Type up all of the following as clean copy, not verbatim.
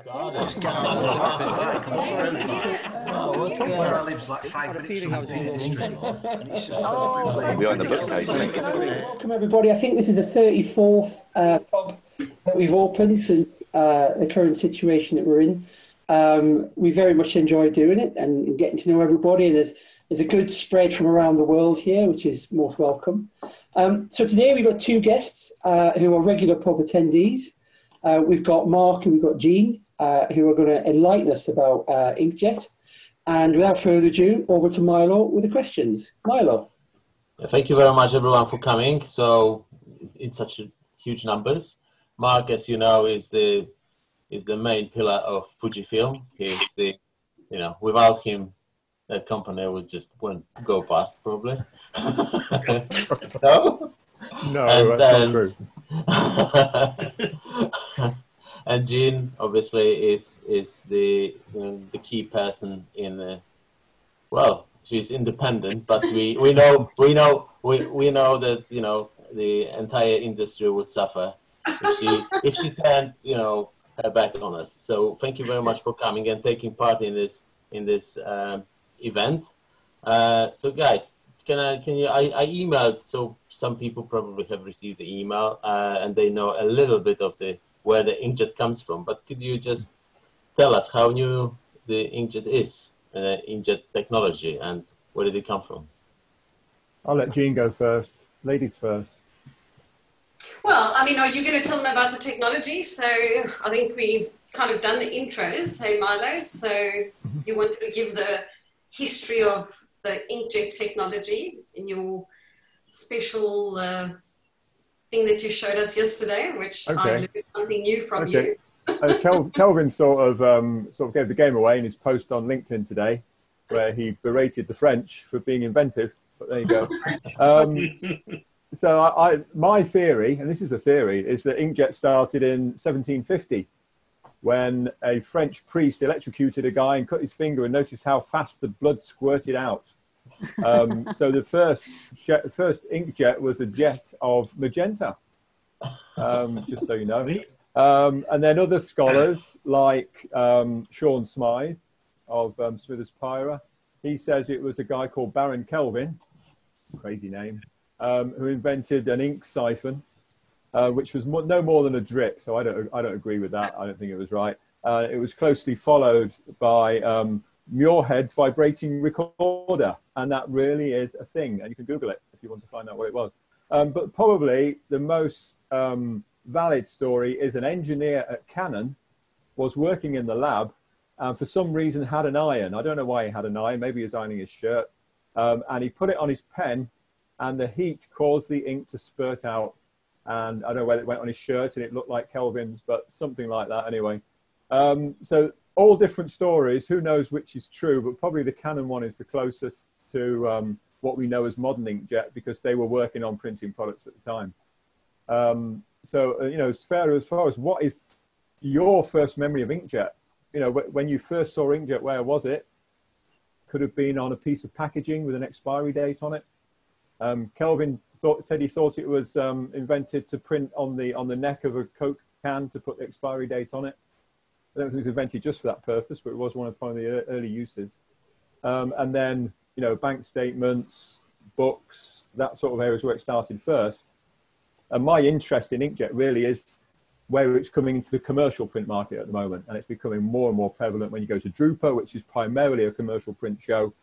God. Let's get on with it. Come on, everybody. What's going Where I on? live's like 5 minutes from the industry, and it's just Behind the bookcase, mate. Welcome everybody. I think this is the 34th pub that we've opened since the current situation that we're in. We very much enjoy doing it and getting to know everybody. There's a good spread from around the world here, which is most welcome. So today we've got two guests who are regular pub attendees. We've got Mark and we've got Jean, who are going to enlighten us about Inkjet. And without further ado, over to Milo with the questions. Milo. Thank you very much, everyone, for coming. So, in such huge numbers, Mark, as you know, is the main pillar of Fujifilm. He's the, without him, that company would just wouldn't go past probably. No, no, that's not true. And Jean obviously is the key person in she's independent, but we know that the entire industry would suffer if she turned her back on us. So thank you very much for coming and taking part in this event. So guys, I emailed, so some people probably have received the email and they know a little bit of where the inkjet comes from, but could you just tell us how new the inkjet is, inkjet technology, and where did it come from? I'll let Jean go first. Ladies first. Well, I mean, are you going to tell them about the technology? So I think we've kind of done the intros, hey Milo, so you wanted to give the history of the inkjet technology in your special thing that you showed us yesterday, which I learned something new from you. Kelvin sort of gave the game away in his post on LinkedIn today, where he berated the French for being inventive. But there you go. So my theory, and this is a theory, is that inkjet started in 1750 when a French priest electrocuted a guy and cut his finger and noticed how fast the blood squirted out. So the first inkjet was a jet of magenta, just so you know. And then other scholars like Sean Smythe of Smithers Pyra, he says it was a guy called Baron Kelvin, crazy name, who invented an ink siphon, which was no more than a drip. So I don't agree with that. I don't think it was right. It was closely followed by Muirhead's vibrating recorder, and that really is a thing, and you can Google it if you want to find out what it was. But probably the most valid story is an engineer at Canon was working in the lab and for some reason had an iron. I don't know why he had an iron, maybe he was ironing his shirt, and he put it on his pen and the heat caused the ink to spurt out, and I don't know whether it went on his shirt and it looked like Kelvin's, but something like that anyway. So all different stories, who knows which is true, but probably the Canon one is the closest to what we know as modern inkjet, because they were working on printing products at the time. So, as far as what is your first memory of inkjet, when you first saw inkjet, where was it? Could have been on a piece of packaging with an expiry date on it. Kelvin said he thought it was invented to print on the neck of a Coke can to put the expiry date on it. I don't think it was invented just for that purpose, but it was one of the early uses. And then, bank statements, books, that sort of areas where it started first. And my interest in inkjet really is where it's coming into the commercial print market at the moment. And it's becoming more and more prevalent when you go to Drupa, which is primarily a commercial print show.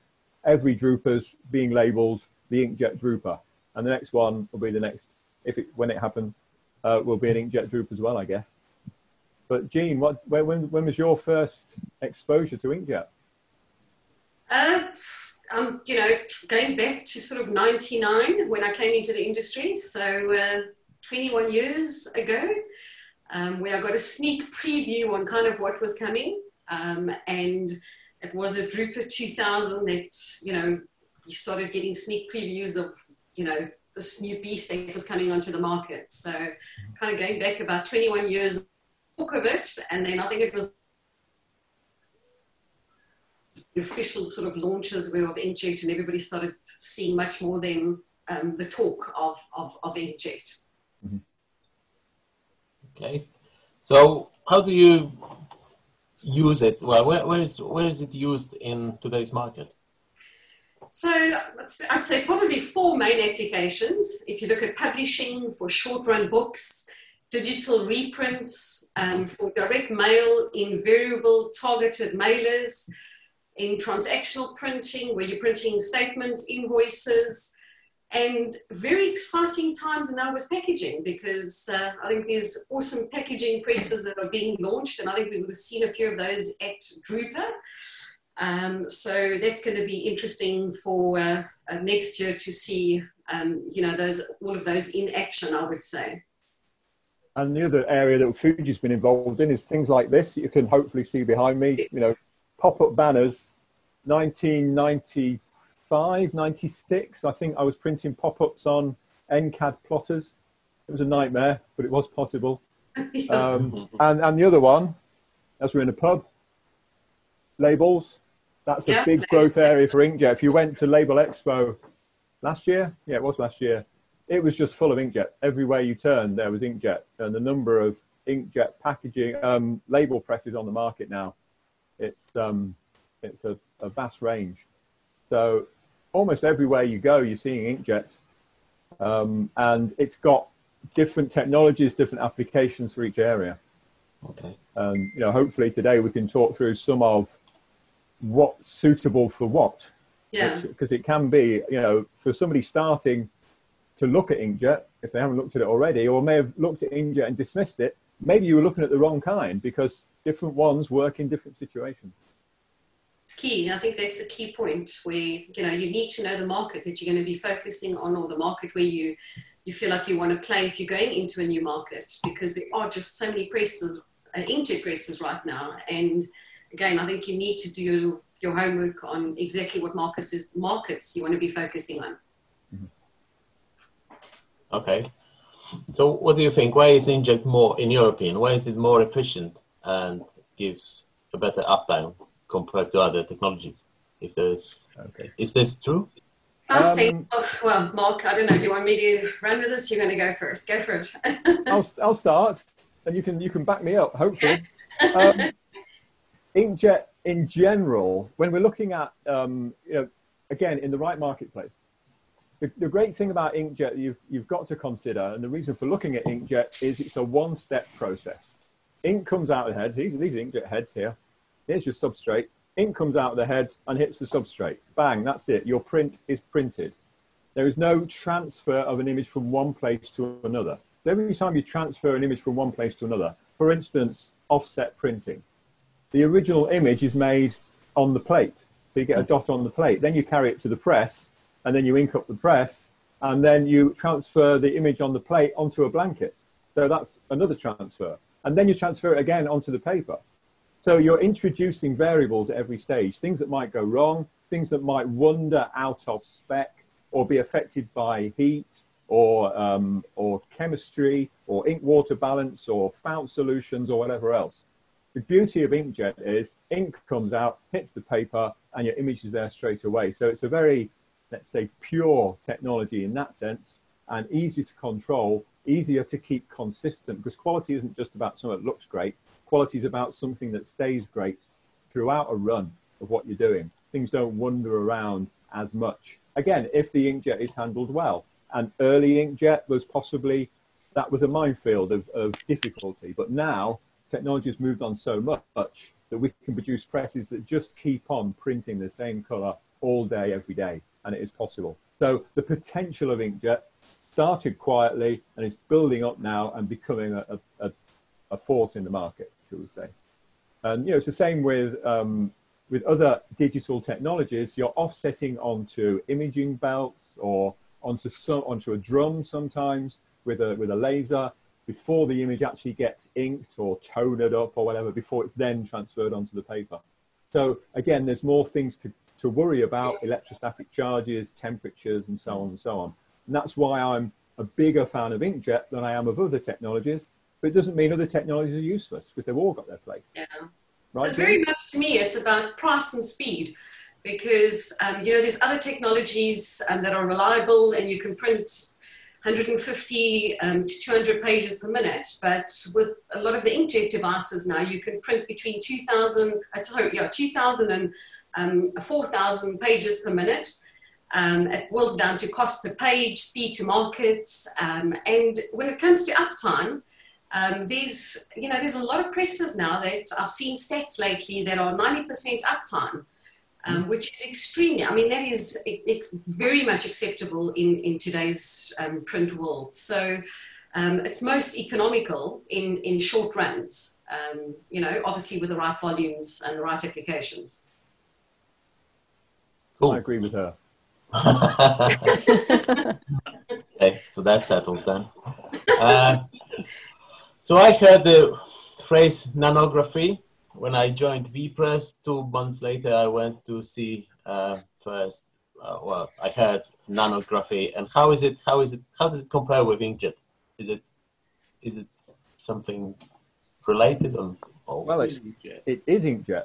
Every Drupa's being labeled the Inkjet Drupa. And the next one will be the next, when it happens, will be an Inkjet Drupa as well, I guess. But Jean, when was your first exposure to inkjet? Going back to sort of 99 when I came into the industry, so 21 years ago, where I got a sneak preview on kind of what was coming, and it was a Drupa 2000 that you started getting sneak previews of this new beast that was coming onto the market. So kind of going back about 21 years. Talk of it, and then I think it was the official sort of launches were of Inkjet, and everybody started seeing much more than the talk of Inkjet. Okay, so how do you use it? Well, where is it used in today's market? So I'd say probably 4 main applications. If you look at publishing for short-run books, digital reprints, for direct mail, in variable targeted mailers, in transactional printing, where you're printing statements, invoices, and very exciting times now with packaging, because I think there's awesome packaging presses that are being launched, and I think we would have seen a few of those at Drupa. So that's going to be interesting for next year to see, you know, all of those in action, I would say. And the other area that Fuji's been involved in is things like this. You can hopefully see behind me, you know, pop-up banners. 1995, 96, I think I was printing pop-ups on NCAD plotters. It was a nightmare, but it was possible. And the other one, as we're in a pub, labels. That's a big growth area for Inkjet. If you went to Label Expo last year, yeah, it was last year, it was just full of Inkjet. Everywhere you turned, there was Inkjet. And the number of Inkjet packaging, label presses on the market now, it's a vast range. So almost everywhere you go, you're seeing Inkjet. And it's got different technologies, different applications for each area. Okay. You know, hopefully today we can talk through some of what's suitable for what. Yeah. Because it can be, you know, for somebody starting to look at Inkjet, if they haven't looked at it already, or may have looked at Inkjet and dismissed it, maybe you were looking at the wrong kind, because different ones work in different situations. Key. I think that's a key point where, you know, you need to know the market that you're going to be focusing on, or the market where you feel like you want to play if you're going into a new market, because there are just so many presses, inkjet presses right now. And again, I think you need to do your homework on exactly what markets you want to be focusing on. Okay. So what do you think? Why is Inkjet more, in your opinion, why is it more efficient and gives a better uptime compared to other technologies? If there's, is this true? I think, well, Mark, I don't know. Do you want me to run with this? You're going to go first. Go for it. I'll start, and you can back me up, hopefully. Inkjet in general, when we're looking at, you know, again, in the right marketplace, the great thing about Inkjet you've got to consider, and the reason for looking at Inkjet is it's a one-step process. Ink comes out of the heads. These Inkjet heads here. Here's your substrate. Ink comes out of the heads and hits the substrate. Bang, that's it. Your print is printed. There is no transfer of an image from one place to another. So every time you transfer an image from one place to another, for instance, offset printing, the original image is made on the plate. So you get a dot on the plate. Then you carry it to the press, and then you ink up the press, and then you transfer the image on the plate onto a blanket. So that's another transfer. And then you transfer it again onto the paper. So you're introducing variables at every stage, things that might go wrong, things that might wander out of spec or be affected by heat or chemistry or ink water balance or fount solutions or whatever else. The beauty of Inkjet is ink comes out, hits the paper, and your image is there straight away. So it's a very, let's say, pure technology in that sense, and easy to control, easier to keep consistent, because quality isn't just about something that looks great. Quality is about something that stays great throughout a run of what you're doing. Things don't wander around as much. Again, if the inkjet is handled well. And early inkjet was possibly, that was a minefield of difficulty. But now, technology has moved on so much that we can produce presses that just keep on printing the same color all day, every day. And it is possible. So the potential of inkjet started quietly and it's building up now and becoming a force in the market, shall we say. And, you know, it's the same with other digital technologies. You're offsetting onto imaging belts or onto a drum sometimes with a laser before the image actually gets inked or toned up or whatever, before it's then transferred onto the paper. So again, there's more things to worry about, electrostatic charges, temperatures, and so on and so on. And that's why I'm a bigger fan of inkjet than I am of other technologies. But it doesn't mean other technologies are useless, because they've all got their place. Yeah. Right? So it's very much, to me, it's about price and speed, because, you know, there's other technologies that are reliable and you can print 150 to 200 pages per minute, but with a lot of the inkjet devices now, you can print between 2,000 and 4,000 pages per minute. It boils down to cost per page, speed to market, and when it comes to uptime, there's a lot of presses now that I've seen stats lately that are 90% uptime. Which is extremely, I mean, that is it's very much acceptable in today's print world. So it's most economical in short runs, obviously with the right volumes and the right applications. Cool. I agree with her. Okay, so that's settled then. So I heard the phrase nanography when I joined VPress. 2 months later, I went to see first. I heard nanography, and how does it compare with inkjet? Is it something related? Well, it is inkjet.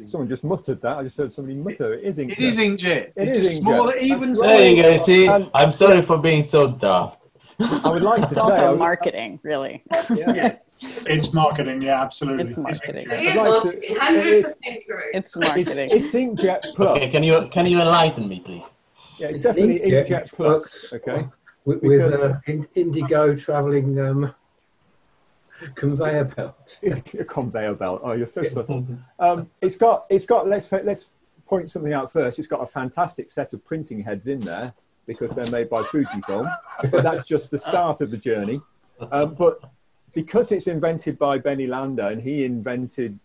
Someone just muttered that. I just heard somebody mutter. It is inkjet. It is inkjet. It's just smaller, even. There you go. See, I'm sorry for being so daft. I would like to It's say also marketing, really. Yes, it's marketing. Yeah, absolutely. It's marketing. It is marketing, 100% correct. It's marketing. It's inkjet plus. Okay, can you enlighten me, please? Yeah, it's definitely inkjet plus. Okay. With indigo travelling conveyor belt. A conveyor belt. Oh, you're so subtle. It's got. Let's point something out first. It's got a fantastic set of printing heads in there, because they're made by Fujifilm, but that's just the start of the journey. But because it's invented by Benny Lander, and he invented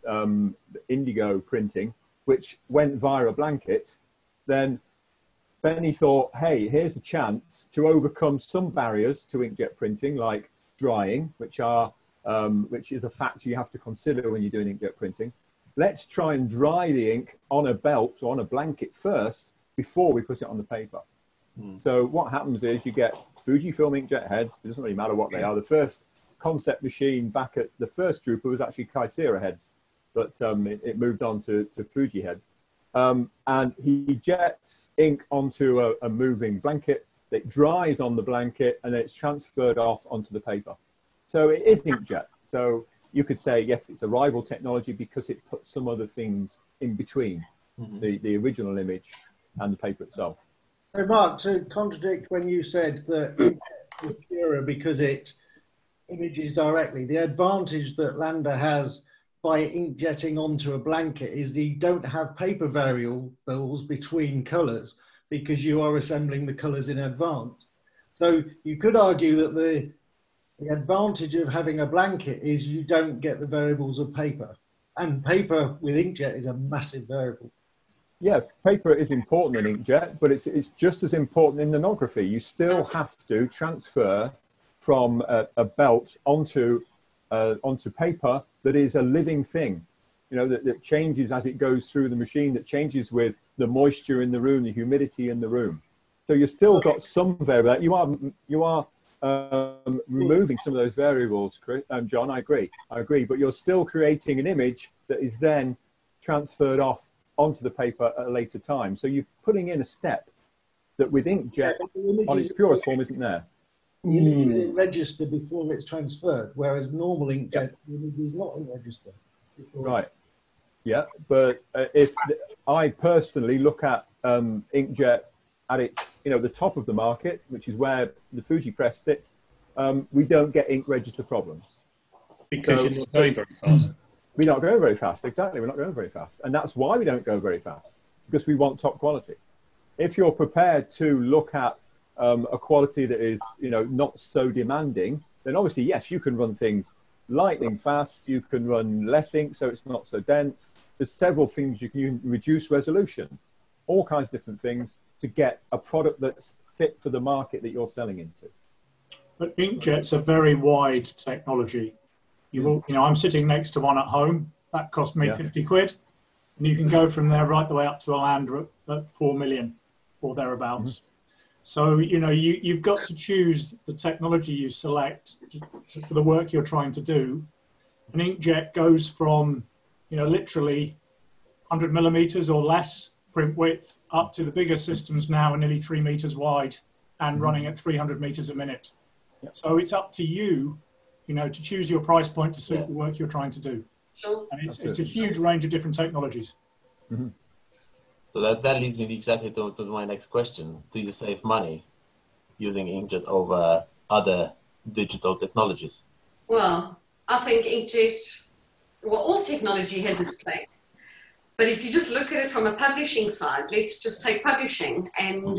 indigo printing, which went via a blanket, then Benny thought, hey, here's a chance to overcome some barriers to inkjet printing, like drying, which is a factor you have to consider when you're doing inkjet printing. Let's try and dry the ink on a belt or on a blanket first before we put it on the paper. So what happens is you get Fujifilm inkjet heads. It doesn't really matter what they are. The first concept machine back at the first Drupa was actually Kaisera heads, but it moved on to Fuji heads. And he jets ink onto a moving blanket. It dries on the blanket, and then it's transferred off onto the paper. So it is inkjet. So you could say, yes, it's a rival technology because it puts some other things in between the original image and the paper itself. So Mark, to contradict when you said that inkjet is purer because it images directly, the advantage that Lander has by inkjetting onto a blanket is that you don't have paper variables between colours because you are assembling the colours in advance. So you could argue that the advantage of having a blanket is you don't get the variables of paper. And paper with inkjet is a massive variable. Yeah, paper is important in inkjet, but it's just as important in nanography. You still have to transfer from a belt onto paper that is a living thing, that changes as it goes through the machine, that changes with the moisture in the room, the humidity in the room. So you've still got some variable. You are removing some of those variables, John. I agree, but you're still creating an image that is then transferred off onto the paper at a later time. So you're putting in a step that with inkjet on its purest form isn't there. The image is in register before it's transferred, whereas normal inkjet the image is not in register. Right. Yeah, but if I personally look at inkjet at its, the top of the market, which is where the Fuji press sits, we don't get ink register problems. Because you're not going very fast. We're not going very fast, exactly. We're not going very fast. And that's why we don't go very fast, because we want top quality. If you're prepared to look at a quality that is, not so demanding, then obviously, yes, you can run things lightning fast. You can run less ink, so it's not so dense. There's several things you can reduce resolution, all kinds of different things to get a product that's fit for the market that you're selling into. But inkjet's a very wide technology. I'm sitting next to one at home. That cost me 50 quid. And you can go from there right the way up to a Lander at 4 million or thereabouts. So, you've got to choose the technology you select for the work you're trying to do. An inkjet goes from, literally 100 millimeters or less print width up to the bigger systems now are nearly 3 meters wide and running at 300 meters a minute. So it's up to you, you know, to choose your price point to suit the work you're trying to do. Sure. And it's a huge range of different technologies. Mm-hmm. So that leads me exactly to my next question. Do you save money using inkjet over other digital technologies? Well, I think inkjet, well, all technology has its place. But if you just look at it from a publishing side, let's just take publishing. And,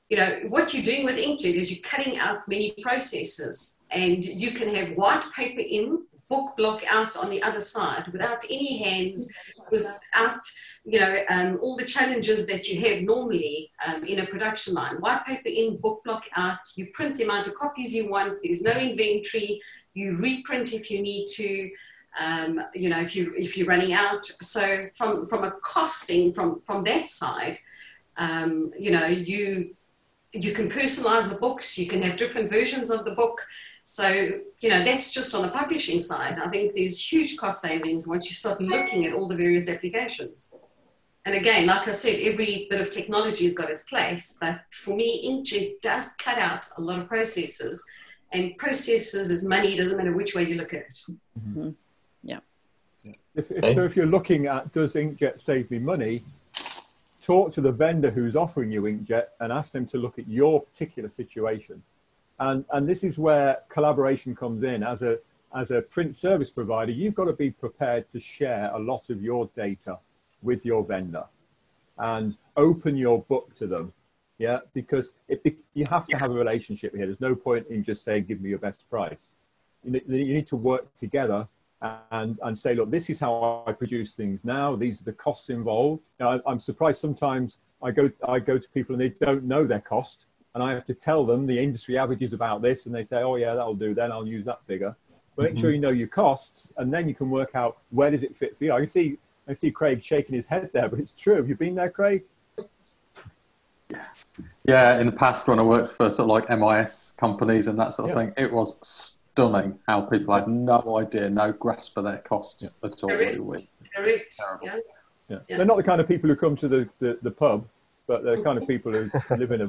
you know, what you're doing with inkjet is you're cutting out many processes. And you can have white paper in, book block out on the other side without any hands, without, you know, all the challenges that you have normally in a production line. White paper in, book block out, you print the amount of copies you want, there's no inventory, you reprint if you need to, you know, if you're running out. So from a costing, from that side, you know, you can personalize the books, you can have different versions of the book. So, you know, that's just on the publishing side. I think there's huge cost savings once you start looking at all the various applications. And again, like I said, every bit of technology has got its place, but for me, inkjet does cut out a lot of processes, and processes is money, it doesn't matter which way you look at it. Mm-hmm. Yeah. So if you're looking at, does inkjet save me money, talk to the vendor who's offering you inkjet and ask them to look at your particular situation. And this is where collaboration comes in. As a print service provider, you've got to be prepared to share a lot of your data with your vendor and open your book to them. Yeah, because you have to have a relationship here. There's no point in just saying, give me your best price. You need to work together and say, look, this is how I produce things now. These are the costs involved. Now, I'm surprised sometimes I go to people and they don't know their cost. And I have to tell them the industry average is about this. And they say, oh, yeah, that'll do. Then I'll use that figure. But make sure you know your costs. And then you can work out where does it fit for you. I see Craig shaking his head there, but it's true. Have you been there, Craig? Yeah, in the past when I worked for sort of like MIS companies and that sort of thing, it was stunning how people had no idea, no grasp for their costs at all. Correct. Yeah. They're not the kind of people who come to the pub, but they're the kind of people who live in a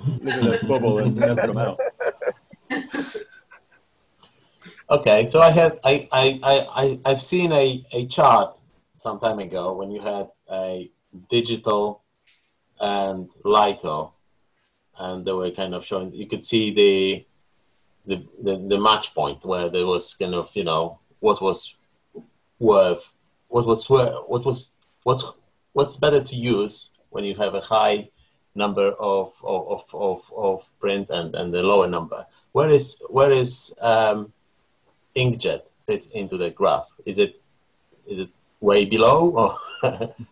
bubble and never come out. Okay, so I've seen a chart some time ago when you had a digital and litho, and they were kind of showing, you could see the match point where there was kind of, you know, what's better to use when you have a high number of print and the lower number. Where is inkjet fits into the graph? Is it way below, or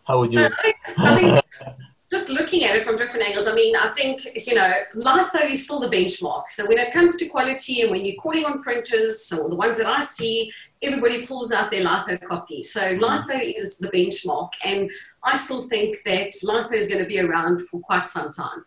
how would you? I think just looking at it from different angles, I mean, I think, you know, litho is still the benchmark. So when it comes to quality and when you're calling on printers, so the ones that I see, everybody pulls out their litho copy. So litho is the benchmark. And I still think that litho is going to be around for quite some time.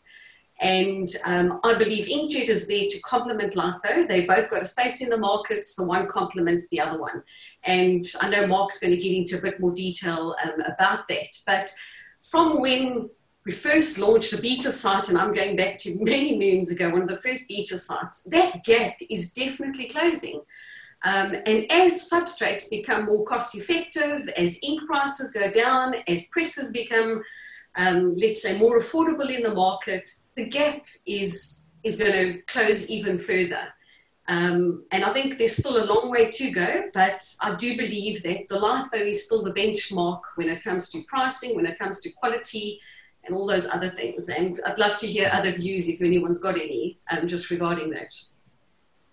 And I believe inkjet is there to complement litho. They both got a space in the market. The one complements the other one. And I know Mark's going to get into a bit more detail about that. But from when we first launched a beta site, and I'm going back to many moons ago, one of the first beta sites, that gap is definitely closing. And as substrates become more cost effective, as ink prices go down, as presses become, let's say, more affordable in the market, the gap is going to close even further. And I think there's still a long way to go, but I do believe that the litho is still the benchmark when it comes to pricing, when it comes to quality, and all those other things. And I'd love to hear other views if anyone's got any, just regarding that.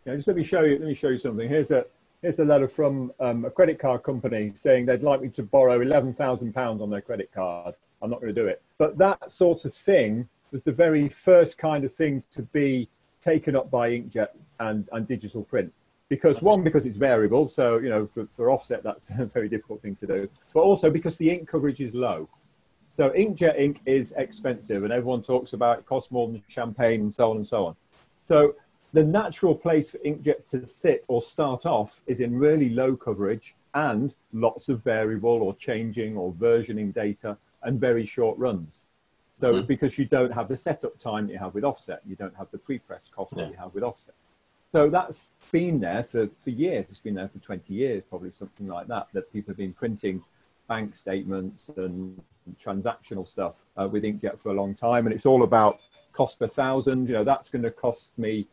Yeah, just let me show you something. Here's a letter from a credit card company saying they'd like me to borrow £11,000 on their credit card. I'm not going to do it. But that sort of thing was the very first kind of thing to be taken up by inkjet and digital print. Because it's variable, so, you know, for offset, that's a very difficult thing to do. But also because the ink coverage is low. So inkjet ink is expensive, and everyone talks about it costs more than champagne and so on and so on. So the natural place for inkjet to sit or start off is in really low coverage and lots of variable or changing or versioning data and very short runs. So because you don't have the setup time that you have with offset, you don't have the pre-press costs that you have with offset. So that's been there for years. It's been there for 20 years, probably something like that, that people have been printing bank statements and transactional stuff with Inkjet for a long time. And it's all about cost per thousand. That's going to cost me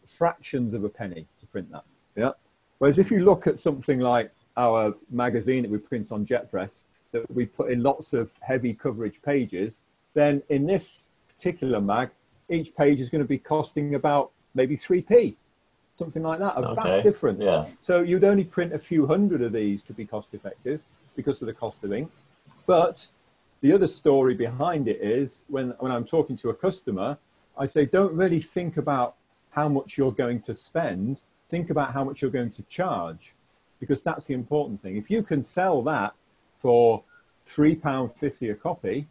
fractions of a penny to print that. Yeah. Whereas if you look at something like our magazine that we print on JetPress, that we put in lots of heavy coverage pages, then in this particular mag, each page is going to be costing about maybe 3p, something like that, a vast difference. Yeah. So you'd only print a few hundred of these to be cost effective because of the cost of ink. But the other story behind it is when I'm talking to a customer, I say, don't really think about how much you're going to spend, think about how much you're going to charge, because that's the important thing. If you can sell that for £3.50 a copy,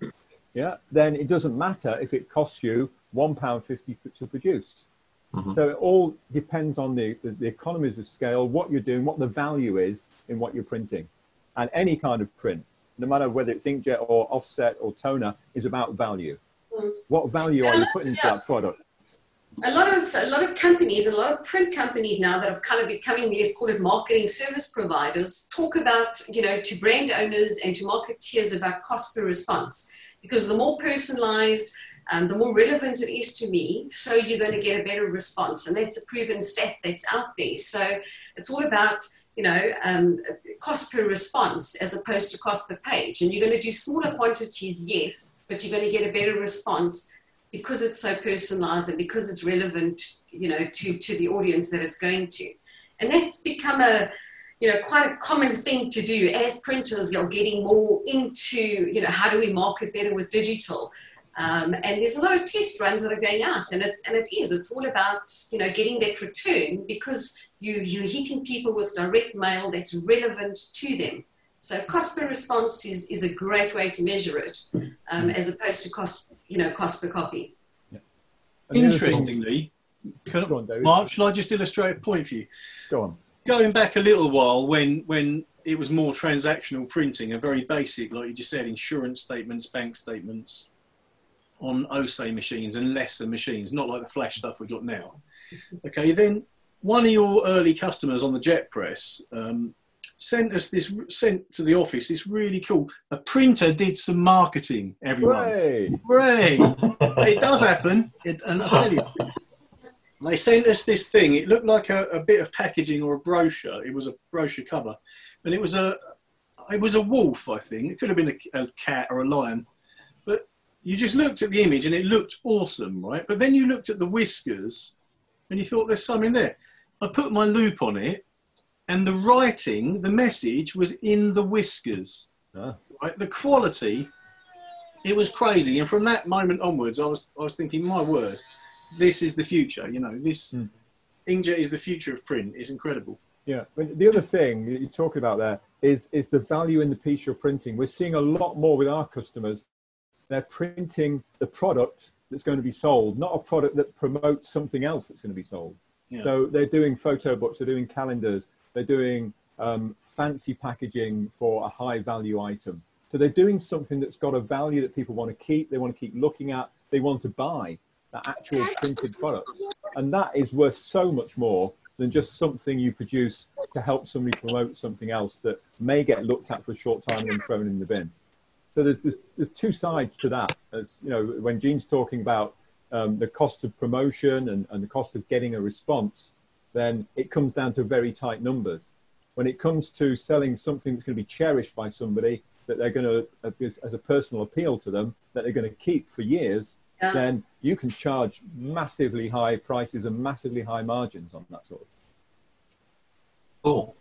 then it doesn't matter if it costs you £1.50 to produce. So it all depends on the economies of scale, what you're doing, what the value is in what you're printing. And any kind of print, no matter whether it's inkjet or offset or toner, is about value. What value are you putting into that product? A lot of companies, a lot of print companies now that have kind of becoming, let's call it marketing service providers, talk about, to brand owners and to marketeers about cost per response, because the more personalized, the more relevant it is to me, so you're going to get a better response. And that's a proven stat that's out there. So it's all about, cost per response as opposed to cost per page. And you're going to do smaller quantities, yes, but you're going to get a better response because it's so personalized and because it's relevant, to the audience that it's going to. And that's become quite a common thing to do as printers are getting more into, how do we market better with digital? And there's a lot of test runs that are going out, and it's all about, getting that return, because you're hitting people with direct mail that's relevant to them. So cost per response is a great way to measure it, as opposed to cost per copy. Yeah. Interestingly, Mark, shall I just illustrate a point for you? Go on. Going back a little while when it was more transactional printing and very basic, like you just said, insurance statements, bank statements, on OSE machines and lesser machines, not like the flash stuff we got now. Okay, then one of your early customers on the JetPress sent to the office this really cool. A printer did some marketing. Everyone, hooray! It does happen, and I tell you, they sent us this thing. It looked like a bit of packaging or a brochure. It was a brochure cover, and it was a wolf, I think. It could have been a cat or a lion, but you just looked at the image and it looked awesome, right? But then you looked at the whiskers and you thought there's something there. I put my loop on it and the writing, the message was in the whiskers, right? The quality, it was crazy. And from that moment onwards, I was thinking, my word, this is the future. This Inkjet is the future of print. It's incredible. Yeah, but the other thing that you're talking about there is the value in the piece you're printing. We're seeing a lot more with our customers. They're printing the product that's going to be sold, not a product that promotes something else that's going to be sold. Yeah. So they're doing photo books, they're doing calendars, they're doing fancy packaging for a high value item. So they're doing something that's got a value that people want to keep, they want to keep looking at, they want to buy that actual printed product. And that is worth so much more than just something you produce to help somebody promote something else that may get looked at for a short time and then thrown in the bin. So there's two sides to that. As when Jean's talking about the cost of promotion and the cost of getting a response, then it comes down to very tight numbers. When it comes to selling something that's going to be cherished by somebody, that they're going to, as a personal appeal to them, that they're going to keep for years, then you can charge massively high prices and massively high margins on that sort of thing. Cool.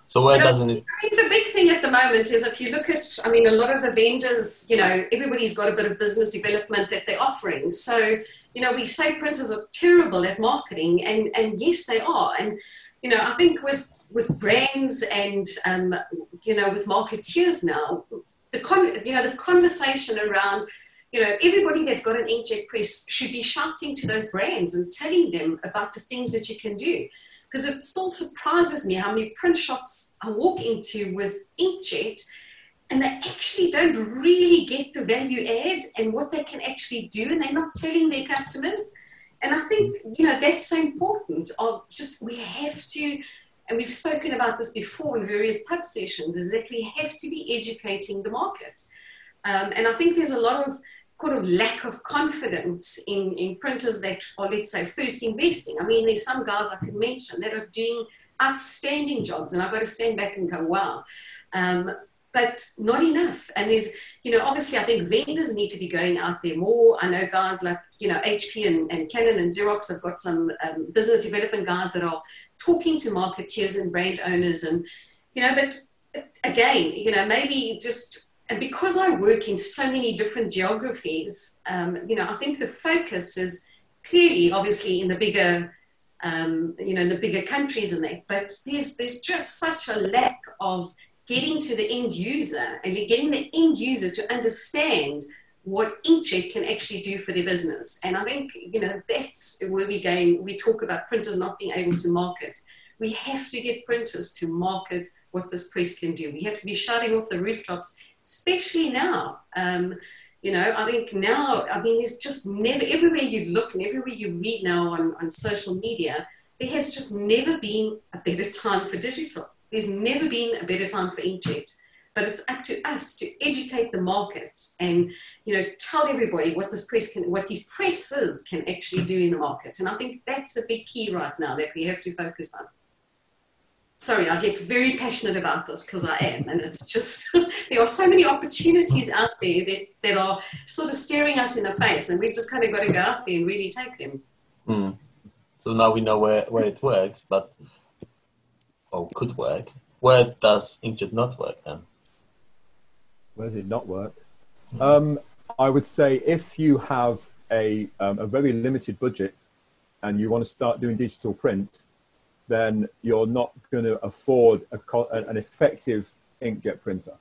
So where doesn't it? I think the big thing at the moment is, if you look at, a lot of the vendors, everybody's got a bit of business development that they're offering. So, we say printers are terrible at marketing, and yes, they are. And, I think with brands and, with marketeers now, the conversation around, everybody that's got an inkjet press should be shouting to those brands and telling them about the things that you can do. Because it still surprises me how many print shops I walk into with inkjet, and they actually don't really get the value add and what they can actually do, and they're not telling their customers. And I think, that's so important. We have to, and we've spoken about this before in various pub sessions, is that we have to be educating the market. And I think there's a lot of kind of lack of confidence in printers that are, let's say, first investing. I mean, there's some guys I could mention that are doing outstanding jobs, and I've got to stand back and go, wow. But not enough. And there's, obviously I think vendors need to be going out there more. I know guys like, HP and Canon and Xerox have got some business development guys that are talking to marketeers and brand owners. And, but again, maybe just, and because I work in so many different geographies, I think the focus is clearly, obviously, in the bigger, the bigger countries and that, but there's just such a lack of getting to the end user and getting the end user to understand what Inkjet can actually do for their business. And I think, that's where we talk about printers not being able to market. We have to get printers to market what this press can do. We have to be shouting off the rooftops, especially now. I think now, there's just never, everywhere you look and everywhere you read now on social media, there has just never been a better time for digital. There's never been a better time for Inkjet, but it's up to us to educate the market and, tell everybody what what these presses can actually do in the market. And I think that's a big key right now that we have to focus on. Sorry, I get very passionate about this because I am, and it's just, there are so many opportunities out there that are sort of staring us in the face, and we've just kind of got to go out there and really take them. So now we know where it works, but could work. Where does Inkjet not work then? Where does it not work? I would say if you have a very limited budget and you want to start doing digital print, then you're not going to afford an effective inkjet printer.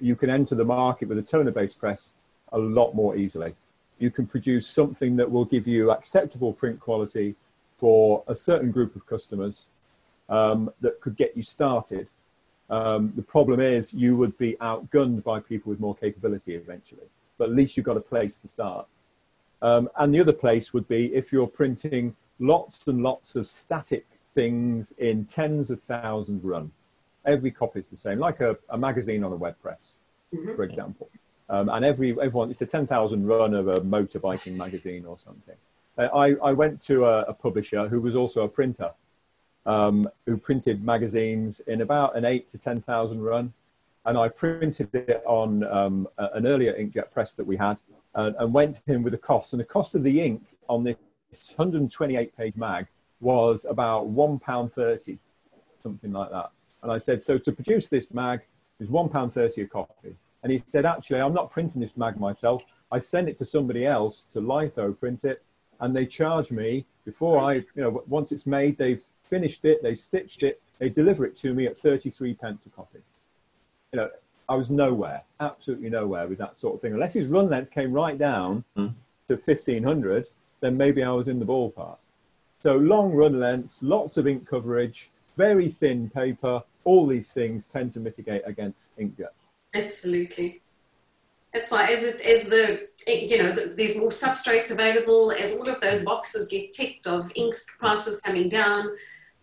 You can enter the market with a toner-based press a lot more easily. You can produce something that will give you acceptable print quality for a certain group of customers that could get you started. The problem is you would be outgunned by people with more capability eventually, but at least you've got a place to start. And the other place would be if you're printing lots and lots of static things in tens of thousands run. Every copy is the same, like a magazine on a web press, for example. And everyone, it's a 10,000 run of a motorbiking magazine or something. I went to a publisher who was also a printer, who printed magazines in about an 8 to 10,000 run. And I printed it on an earlier inkjet press that we had and went to him with the cost. And the cost of the ink on this 128-page mag was about £1.30, something like that. And I said, so to produce this mag is £1.30 a copy. And he said, actually, I'm not printing this mag myself. I send it to somebody else to litho print it. And they charge me before once it's made, they've finished it, they've stitched it, they deliver it to me at 33 pence a copy. I was nowhere, absolutely nowhere with that sort of thing. Unless his run length came right down to 1500, then maybe I was in the ballpark. So long run lengths, lots of ink coverage, very thin paper, all these things tend to mitigate against inkjet. Absolutely. That's why there's more substrate available, as all of those boxes get ticked of ink prices coming down,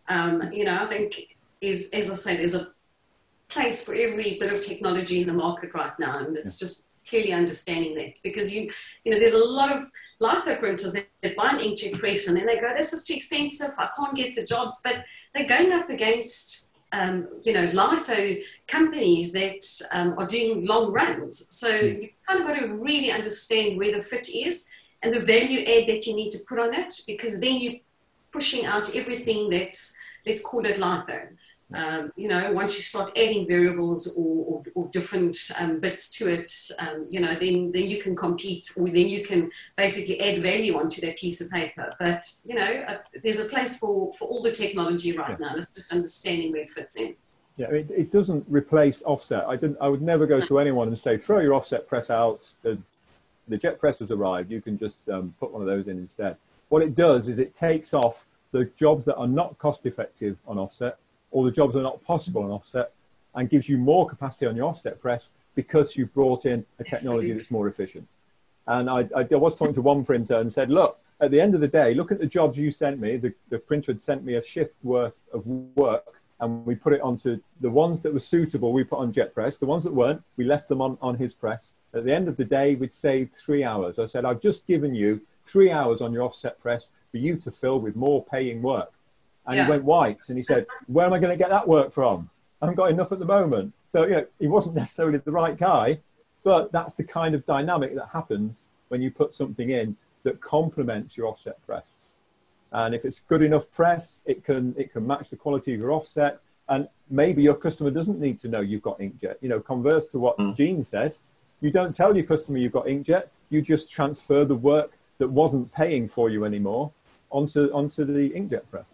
I think as I say, there's a place for every bit of technology in the market right now, and it's just clearly understanding that, because there's a lot of litho printers that buy an inkjet press and then they go, this is too expensive, I can't get the jobs, but they're going up against litho companies that are doing long runs. So you kind of got to really understand where the fit is and the value add that you need to put on it, because then you're pushing out everything that's, let's call it litho. Once you start adding variables or different bits to it, then you can compete, or then you can basically add value onto that piece of paper. But, there's a place for all the technology right now. It's just understanding where it fits in. Yeah, it doesn't replace offset. I would never go to anyone and say, throw your offset press out. The jet press has arrived. You can just put one of those in instead. What it does is it takes off the jobs that are not cost effective on offset, or the jobs that are not possible on offset, and gives you more capacity on your offset press because you brought in a technology that's more efficient. And I was talking to one printer and said, look, at the end of the day, look at the jobs you sent me. The printer had sent me a shift worth of work, and we put it onto the ones that were suitable, we put on jet press. The ones that weren't, we left them on his press. At the end of the day, we'd saved 3 hours. I said, I've just given you 3 hours on your offset press for you to fill with more paying work. And he went white, and he said, where am I going to get that work from? I haven't got enough at the moment. So, you know, he wasn't necessarily the right guy, but that's the kind of dynamic that happens when you put something in that complements your offset press. And if it's good enough press, it can match the quality of your offset. And maybe your customer doesn't need to know you've got inkjet. You know, converse to what Jean said, you don't tell your customer you've got inkjet. You just transfer the work that wasn't paying for you anymore onto the inkjet press.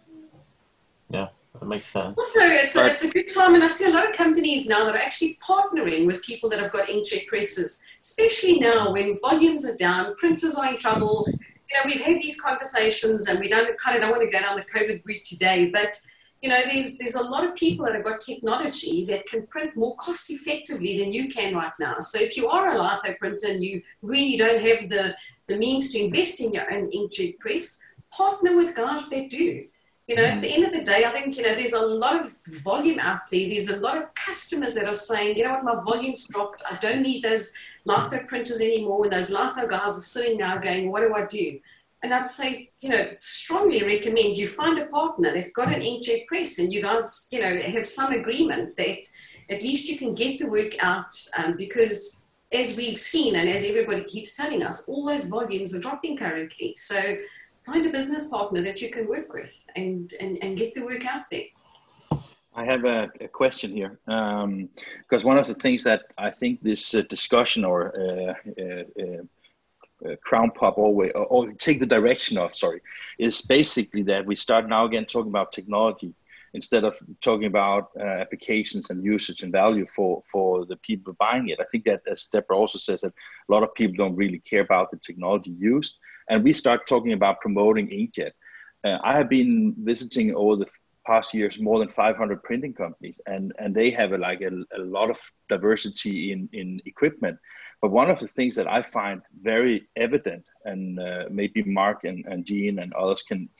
Yeah, that makes sense. Also, it's a good time, and I see a lot of companies now that are actually partnering with people that have got inkjet presses, especially now when volumes are down, printers are in trouble. You know, we've had these conversations, and we don't want to go down the COVID route today, but you know, there's a lot of people that have got technology that can print more cost effectively than you can right now. So if you are a litho printer and you really don't have the means to invest in your own inkjet press, partner with guys that do. You know, at the end of the day, I think, you know, there's a lot of volume out there. There's a lot of customers that are saying, you know what, my volume's dropped. I don't need those litho printers anymore. And those litho guys are sitting now going, what do I do? And I'd say, you know, strongly recommend you find a partner that's got an inkjet press, and you guys, you know, have some agreement that at least you can get the work out, because as we've seen and as everybody keeps telling us, all those volumes are dropping currently. So find a business partner that you can work with and get the work out there. I have a question here, because one of the things that I think this discussion or crown pop or take the direction of, is basically that we start now again talking about technology instead of talking about applications and usage and value for the people buying it. I think that, as Deborah also says, that a lot of people don't really care about the technology used, and we start talking about promoting inkjet. I have been visiting over the past years more than 500 printing companies, and they have a lot of diversity in equipment. But one of the things that I find very evident, and maybe Mark and Jean and others can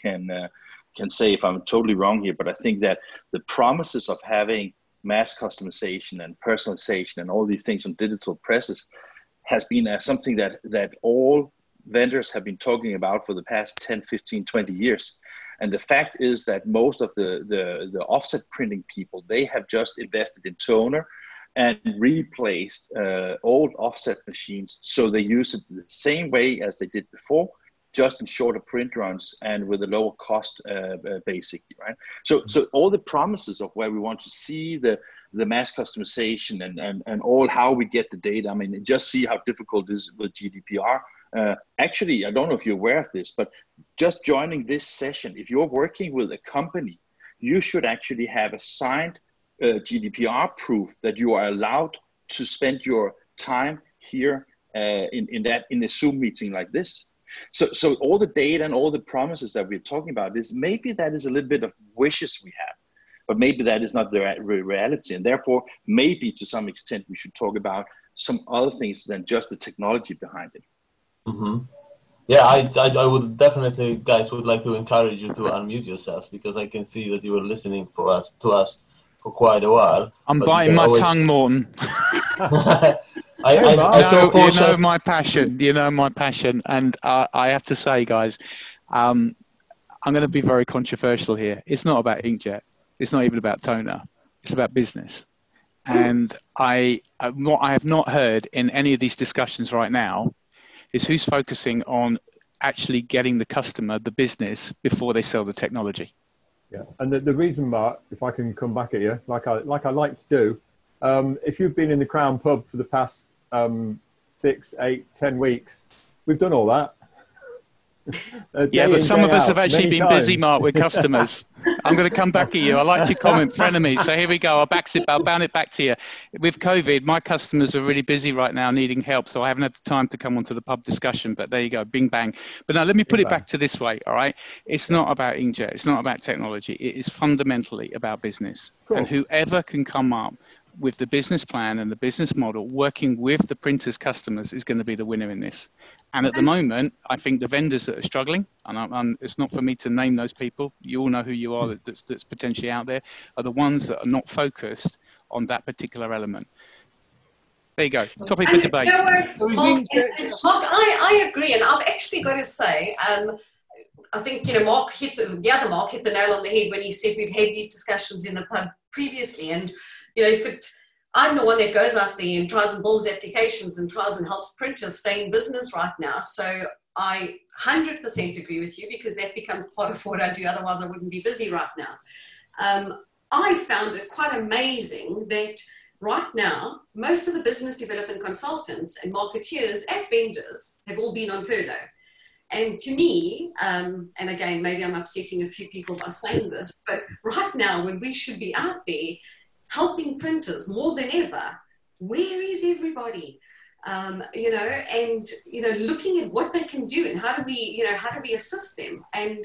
say if I'm totally wrong here, but I think that the promises of having mass customization and personalization and all these things on digital presses has been something that all vendors have been talking about for the past 10, 15, 20 years. And the fact is that most of the offset printing people, they have just invested in toner and replaced old offset machines. So they use it the same way as they did before, just in shorter print runs and with a lower cost, basically, right? So all the promises of where we want to see the mass customization and all how we get the data. I mean, just see how difficult it is with GDPR. Actually, I don't know if you're aware of this, but just joining this session, if you're working with a company, you should actually have a signed GDPR proof that you are allowed to spend your time here in a Zoom meeting like this. So all the data and all the promises that we're talking about is maybe that is a little bit of wishes we have, but maybe that is not the reality. And therefore, maybe to some extent, we should talk about some other things than just the technology behind it. Mm-hmm. Yeah, I would definitely, guys, would like to encourage you to unmute yourselves, because I can see that you were listening to us for quite a while. I'm biting my tongue, Morton. You know my passion. You know my passion, and I have to say, guys, I'm going to be very controversial here. It's not about inkjet. It's not even about toner. It's about business. And what I have not heard in any of these discussions right now is who's focusing on actually getting the customer, the business, before they sell the technology. Yeah, and the reason, Mark, if I can come back at you, like I like to do, if you've been in the Crown Pub for the past 6, 8, 10 weeks, we've done all that. Yeah, but some of us have actually been busy, Mark, with customers. I'm going to come back at you. I like your comment, frenemy. So here we go. I'll bound it back to you. With COVID, my customers are really busy right now, needing help. So I haven't had the time to come onto the pub discussion, but there you go. Bing, bang. But now let me put it back to this way. All right. It's not about inkjet. It's not about technology. It is fundamentally about business. Cool. And whoever can come up with the business plan and the business model, working with the printers' customers is going to be the winner in this. And at the moment, I think the vendors that are struggling, and it's not for me to name those people, you all know who you are that's potentially out there, are the ones that are not focused on that particular element. There you go. Topic for debate. You know what, Mark, I agree, and I've actually got to say, I think, you know, Mark hit the nail on the head when he said we've had these discussions in the pub previously, and you know, I'm the one that goes out there and tries and builds applications and tries and helps printers stay in business right now. So I 100% agree with you, because that becomes part of what I do. Otherwise, I wouldn't be busy right now. I found it quite amazing that right now, most of the business development consultants and marketeers and vendors have all been on furlough. And to me, and again, maybe I'm upsetting a few people by saying this, but right now, when we should be out there helping printers more than ever, where is everybody? You know, and, you know, looking at what they can do and how do we assist them? And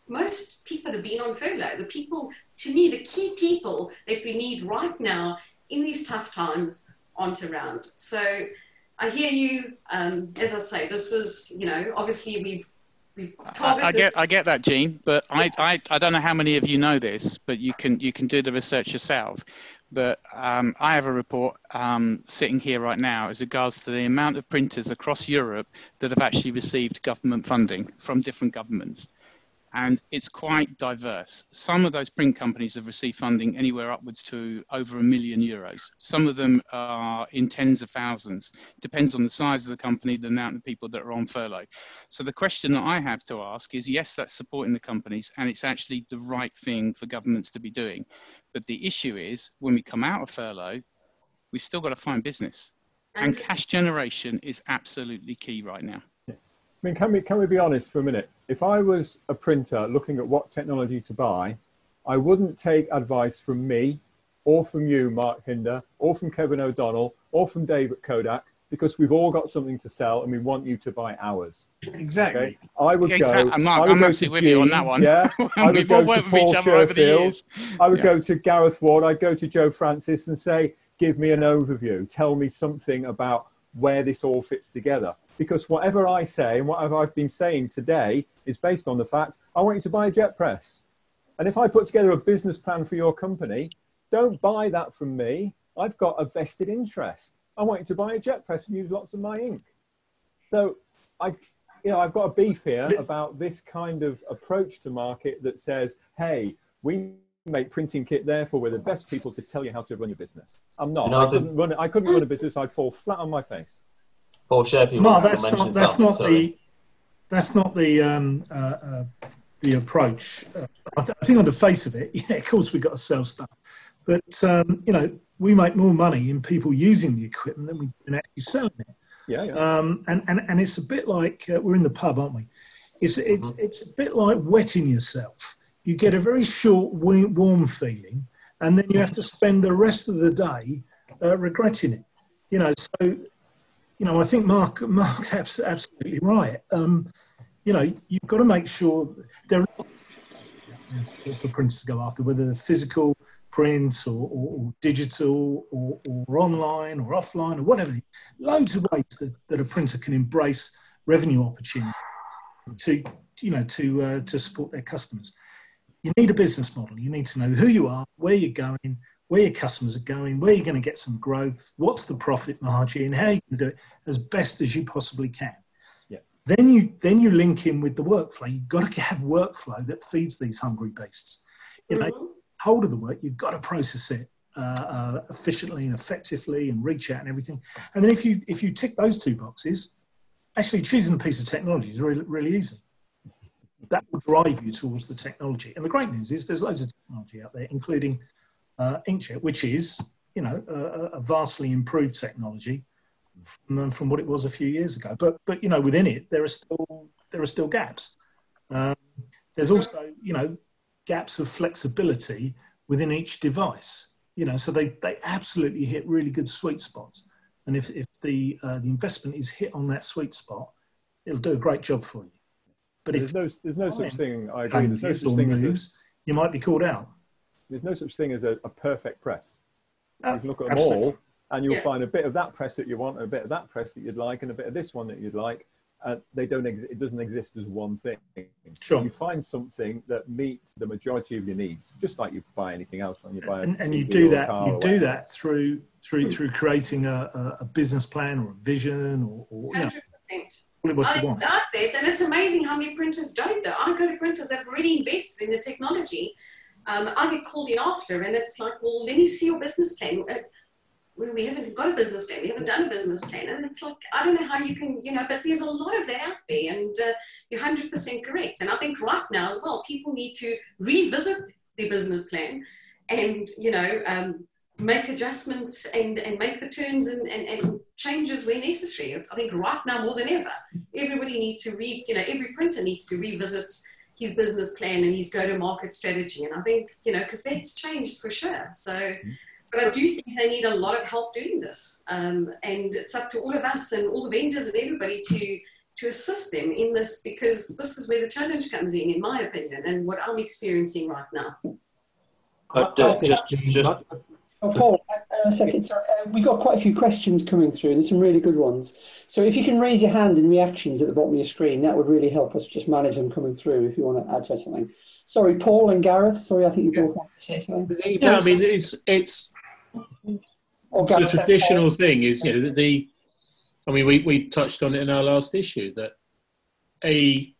most people have been on furlough. The people, to me, the key people that we need right now in these tough times aren't around. So I hear you. As I say, this was, you know, obviously we've targeted. I get that, Jean, but I don't know how many of you know this, but you can do the research yourself. But I have a report sitting here right now as regards to the amount of printers across Europe that have actually received government funding from different governments. And it's quite diverse. Some of those print companies have received funding anywhere upwards to over €1 million. Some of them are in tens of thousands. Depends on the size of the company, the amount of people that are on furlough. So the question that I have to ask is, yes, that's supporting the companies, and it's actually the right thing for governments to be doing. But the issue is, when we come out of furlough, we've still got to find business. And cash generation is absolutely key right now. I mean, can we be honest for a minute? If I was a printer looking at what technology to buy, I wouldn't take advice from me or from you, Mark Hinder, or from Kevin O'Donnell, or from Dave at Kodak, because we've all got something to sell and we want you to buy ours. Exactly. Okay? I would exactly. go. Mark, I'm absolutely with you on that one. Yeah. I would go to Paul Sherfield. I would Yeah. go to Gareth Ward. I'd go to Joe Francis and say, give me an overview. Tell me something about where this all fits together. Because whatever I say and whatever I've been saying today is based on the fact I want you to buy a jet press. And if I put together a business plan for your company, don't buy that from me. I've got a vested interest. I want you to buy a jet press and use lots of my ink. So I've got a beef here about this kind of approach to market that says, hey, we make printing kit, therefore we're the best people to tell you how to run your business. I'm not. I couldn't run a business. I'd fall flat on my face. Paul Sherfield. No, that's not the approach. I think on the face of it, yeah, of course we've got to sell stuff, but you know, we make more money in people using the equipment than we can actually selling it. Yeah, yeah. And it's a bit like we're in the pub, aren't we? It's a bit like wetting yourself. You get a very short, warm feeling, and then you have to spend the rest of the day regretting it. You know, so. You know, I think Mark absolutely right. You know, you've got to make sure there are for printers to go after, whether they're physical print or digital or online or offline or whatever. Loads of ways that a printer can embrace revenue opportunities to support their customers. You need a business model. You need to know who you are, where you're going, where your customers are going, where you're going to get some growth, what's the profit margin, how you can do it as best as you possibly can. Yeah. Then you link in with the workflow. You've got to have workflow that feeds these hungry beasts. You know, hold of the work, you've got to process it efficiently and effectively and reach out and everything. And then if you tick those two boxes, actually choosing a piece of technology is really, really easy. That will drive you towards the technology. And the great news is there's loads of technology out there, including Inkjet, which is, you know, a vastly improved technology from what it was a few years ago. But you know, within it, there are still gaps. There's also, you know, gaps of flexibility within each device. You know, so they absolutely hit really good sweet spots. And if the investment is hit on that sweet spot, it'll do a great job for you. But if there's no such thing, I agree. There's no such thing as you might be called out. There's no such thing as a perfect press. You can look at them all, and you'll find a bit of that press that you want, and a bit of that press that you'd like, and a bit of this one that you'd like. They don't it doesn't exist as one thing. Sure. You find something that meets the majority of your needs, just like you buy anything else. And you buy you do that. You do that through creating a business plan or a vision, or 100%. what you want. I bet, and it's amazing how many printers don't though. I go to printers that have already invested in the technology. I get called in after, and it's like, well, let me see your business plan. We haven't got a business plan. We haven't done a business plan. And it's like, I don't know how you can, but there's a lot of that out there, and you're 100% correct. And I think right now as well, people need to revisit their business plan and, make adjustments and make the turns and changes where necessary. I think right now more than ever, everybody needs to every printer needs to revisit his business plan and his go-to-market strategy. And I think, because that's changed for sure. So, but I do think they need a lot of help doing this. And it's up to all of us and all the vendors and everybody to assist them in this, because this is where the challenge comes in my opinion, and what I'm experiencing right now. Paul, a second. Sorry, we've got quite a few questions coming through. There's some really good ones. So if you can raise your hand in reactions at the bottom of your screen, that would really help us just manage them coming through if you want to add to something. Sorry, Paul and Gareth. Sorry, I think you both wanted to say something. Yeah, I mean, it's the traditional thing is, we touched on it in our last issue, that a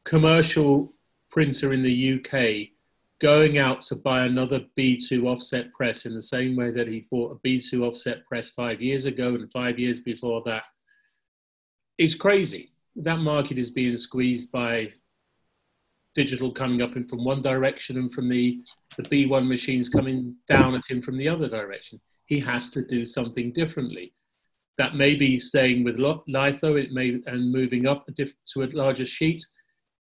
commercial printer in the UK going out to buy another B2 offset press in the same way that he bought a B2 offset press 5 years ago and 5 years before that is crazy. That market is being squeezed by digital coming up in from one direction and from the B1 machines coming down at him from the other direction. He has to do something differently. That may be staying with litho, and moving up to a larger sheet.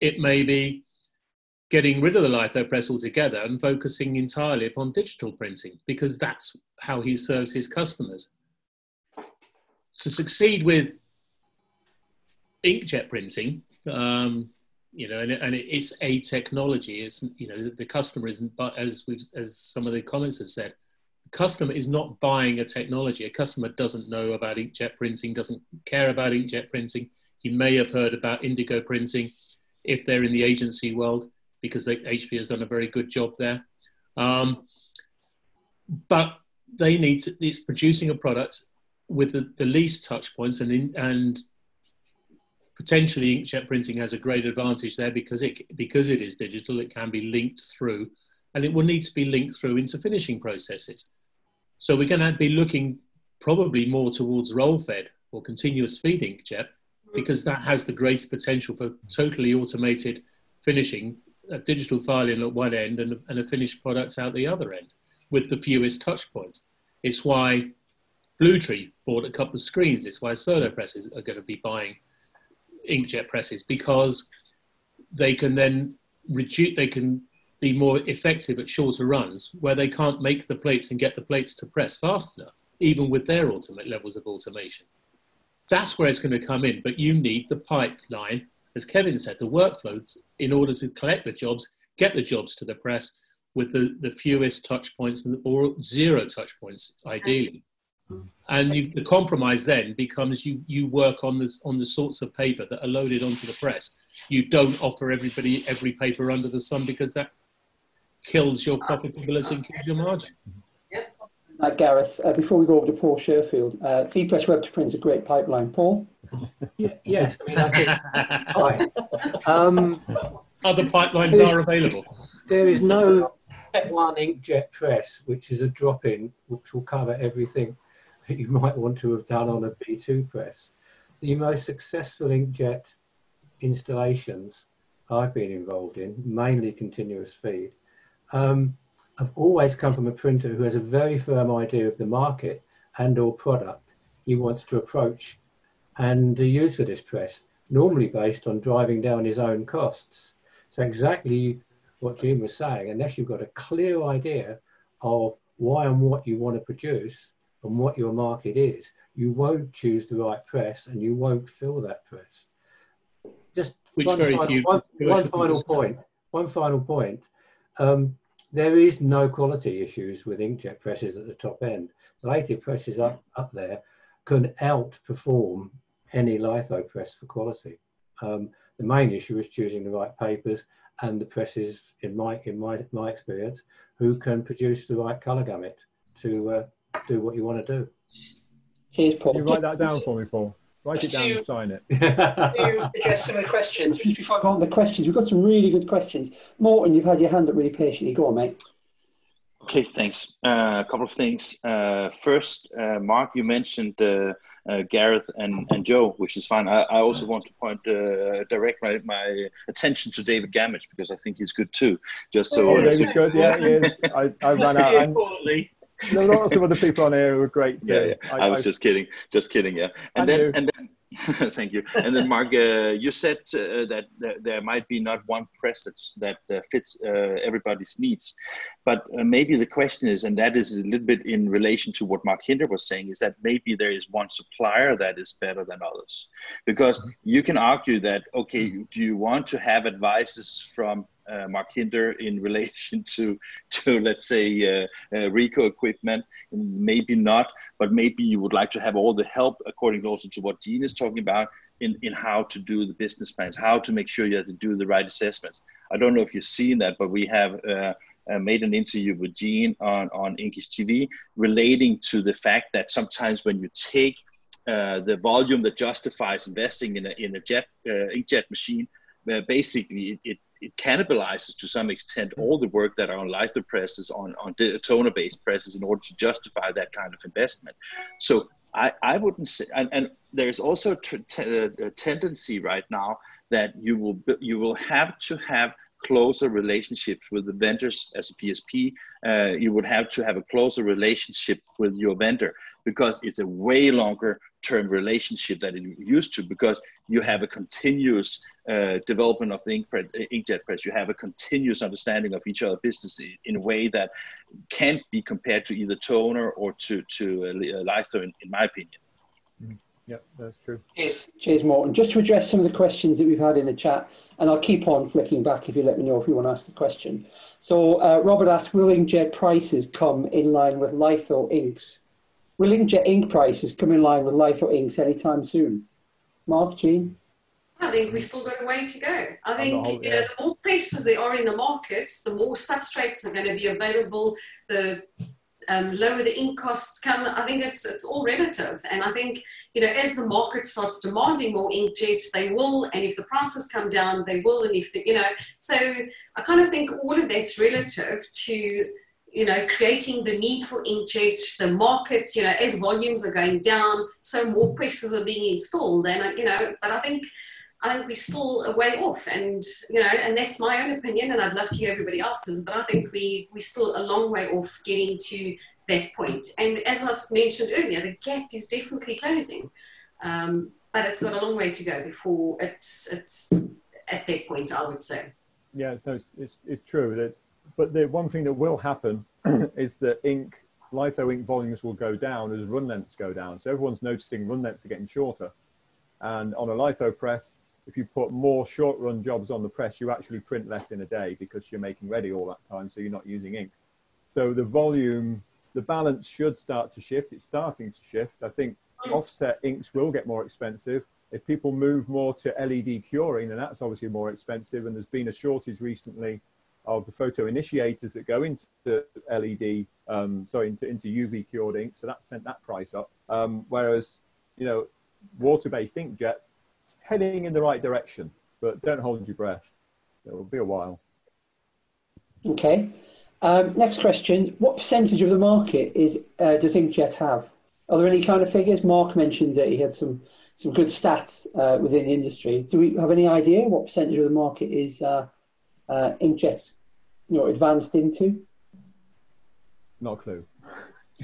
It may be getting rid of the litho press altogether and focusing entirely upon digital printing, because that's how he serves his customers. To succeed with inkjet printing, and it's a technology. It's the customer isn't, but as some of the comments have said, the customer is not buying a technology. A customer doesn't know about inkjet printing, doesn't care about inkjet printing. He may have heard about indigo printing if they're in the agency world, because HP has done a very good job there. But they need to, it's producing a product with the least touch points, and potentially inkjet printing has a great advantage there because it is digital. It can be linked through, and it will need to be linked through into finishing processes. So we're going to be looking probably more towards roll-fed or continuous feed inkjet, because that has the greatest potential for totally automated finishing, a digital filing at one end and a finished product out the other end with the fewest touch points. It's why Bluetree bought a couple of screens. It's why Solo presses are going to be buying inkjet presses, because they can then they can be more effective at shorter runs where they can't make the plates and get the plates to press fast enough, even with their ultimate levels of automation. That's where it's going to come in, but you need the pipeline, as Kevin said, the workflows in order to collect the jobs, get the jobs to the press with the fewest touch points or zero touch points, ideally. And the compromise then becomes you work on the sorts of paper that are loaded onto the press. You don't offer everybody every paper under the sun, because that kills your profitability and kills your margin. Gareth, before we go over to Paul Sherfield, FeedPress Web to Print is a great pipeline. Paul? Yes, I mean, I think, other pipelines are available. There is no one inkjet press which is a drop-in which will cover everything that you might want to have done on a B2 press. The most successful inkjet installations I've been involved in, mainly continuous feed, have always come from a printer who has a very firm idea of the market and or product he wants to approach and use for this press, normally based on driving down his own costs. So exactly what Jean was saying, unless you've got a clear idea of why and what you want to produce and what your market is, you won't choose the right press and you won't fill that press. Just one final point. there is no quality issues with inkjet presses at the top end. The lathe presses up there can outperform any litho press for quality. The main issue is choosing the right papers and the presses, in my experience, who can produce the right colour gamut to do what you want to do. Cheers, Paul. You write that down for me, Paul. Write it down and sign it. To address some of the questions, just before I go on the questions, we've got some really good questions. Morton, you've had your hand up really patiently. Go on, mate. Okay, thanks. A couple of things. First, Mark, you mentioned Gareth and Joe, which is fine. I also want to direct my attention to David Gamage, because I think he's good too. Just so. Oh, David's good. Yeah, he is. I ran out. And there were lots of other people on here who were great too. Yeah. I was just kidding. Yeah. And then thank you. And then Mark, you said that there might be not one press that fits everybody's needs, but maybe the question is, and that is a little bit in relation to what Mark Hinder was saying, is that maybe there is one supplier that is better than others, because you can argue that, okay, do you want to have advices from Mark Hinder in relation to let's say Ricoh equipment? Maybe not, but maybe you would like to have all the help, according also to what Jean is talking about, in how to do the business plans, how to make sure you have to do the right assessments. I don't know if you've seen that, but we have made an interview with Jean on Inkies TV relating to the fact that sometimes when you take the volume that justifies investing in a inkjet machine, basically it cannibalizes to some extent all the work that are on litho presses, on toner-based presses, in order to justify that kind of investment. So I wouldn't say, and there's also a tendency right now that you will have to have closer relationships with the vendors as a PSP. You would have to have a closer relationship with your vendor, because it's a way longer term relationship than it used to, because you have a continuous development of the inkjet press. You have a continuous understanding of each other's business in a way that can't be compared to either toner or to litho, in my opinion. Yeah, that's true. Cheers, Morton. Just to address some of the questions that we've had in the chat, and I'll keep on flicking back if you let me know if you want to ask a question. So Robert asked, will inkjet prices come in line with litho inks? Will inkjet ink prices come in line with litho inks anytime soon? Mark, Jean? I think we've still got a way to go. I think the more presses there are in the market, the more substrates are going to be available, the lower the ink costs come. I think it's all relative. And I think, as the market starts demanding more inkjets, they will, and if the prices come down, they will, and if so I kind of think all of that's relative to, creating the need for inkjets, the market, as volumes are going down, so more presses are being installed. And, but I think we're still a way off, and and that's my own opinion, and I'd love to hear everybody else's, but I think we're still a long way off getting to that point. And as I mentioned earlier, the gap is definitely closing, but it's got a long way to go before it's at that point, I would say. Yeah, no, it's true that, but the one thing that will happen is that litho ink volumes will go down as run lengths go down. So everyone's noticing run lengths are getting shorter, and on a litho press, if you put more short run jobs on the press, you actually print less in a day because you're making ready all that time, so you're not using ink. So the volume, the balance should start to shift. It's starting to shift. I think offset inks will get more expensive. If people move more to LED curing, then that's obviously more expensive. And there's been a shortage recently of the photo initiators that go into LED, into UV cured ink. So that sent that price up. Whereas, water-based inkjet, heading in the right direction, but don't hold your breath. It will be a while. Okay. Next question. What percentage of the market does inkjet have? Are there any kind of figures? Mark mentioned that he had some good stats within the industry. Do we have any idea what percentage of the market is inkjets advanced into? Not a clue.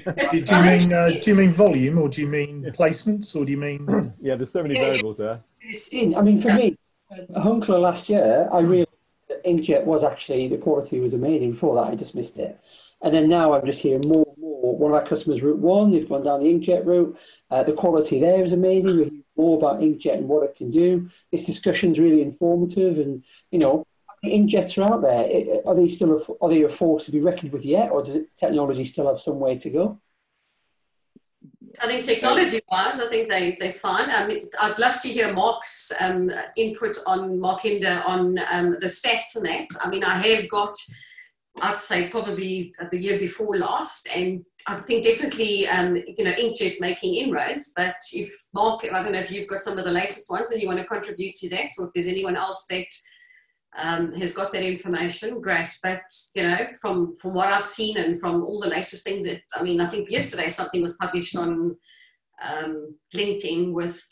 Do you mean volume, or do you mean placements, or do you mean? Yeah, there's so many variables there. I mean, for me, Hunkler last year, I realized that inkjet was actually, the quality was amazing. Before that, I dismissed it. And then now I'm just hearing more and more. One of our customers, Route 1, they've gone down the inkjet route. The quality there is amazing. We've heard more about inkjet and what it can do. This discussion is really informative. And, inkjets are out there? Are they a force to be reckoned with yet, or does technology still have some way to go? I think technology-wise, I think they're fine. I mean, I'd love to hear Mark's input on Mark Hinder on the stats and that. I mean, I have got, I'd say probably the year before last, and I think definitely, Inkjet's making inroads. But if Mark, I don't know if you've got some of the latest ones and you want to contribute to that, or if there's anyone else that has got that information, great. But, from what I've seen and from all the latest things I think yesterday something was published on LinkedIn with,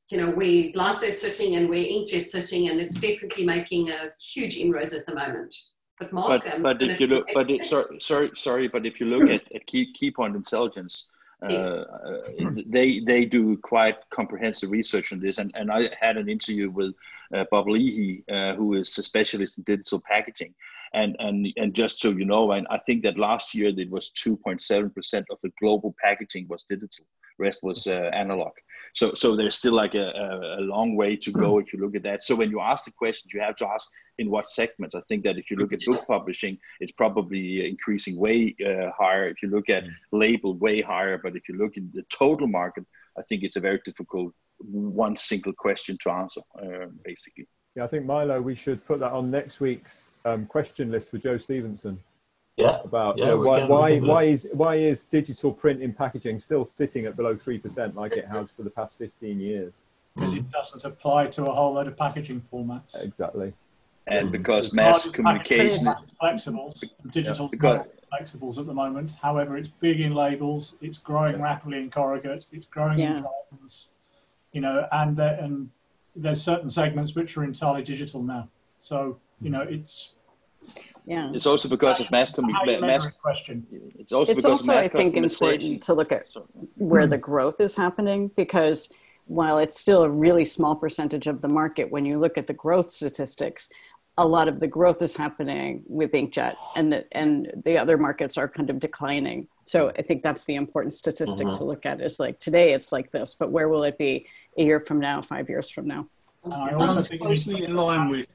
where Litho is sitting and where Inkjet's sitting, and it's definitely making a huge inroads at the moment. But Mark, but if you look, but if you look at Keypoint Intelligence, yes. They do quite comprehensive research on this, and I had an interview with Bob Leahy, who is a specialist in digital packaging, and just so you know, and I think that last year it was 2.7% of the global packaging was digital, rest was analog. So there's still like a long way to go if you look at that. So when you ask the questions, you have to ask in what segments. I think that if you look at book publishing, it's probably increasing way higher. If you look at label, way higher. But if you look in the total market, I think it's a very difficult one single question to answer, basically. Yeah, I think, Milo, we should put that on next week's question list for Joe Stephenson. Yeah. About why is digital print in packaging still sitting at below 3% like it has for the past 15 years? Because it doesn't apply to a whole load of packaging formats. Exactly. And because mass communication is flexibles, digital flexibles at the moment. However, it's big in labels. It's growing rapidly in corrugates. It's growing in cartons. And there's certain segments which are entirely digital now. So it's. Yeah. It's also because of mass question. It's also because of mass I think, important to look at where the growth is happening, because while it's still a really small percentage of the market, when you look at the growth statistics, a lot of the growth is happening with inkjet, and the other markets are kind of declining. So I think that's the important statistic to look at. Is like today it's like this, but where will it be a year from now, 5 years from now? I also think closely in line with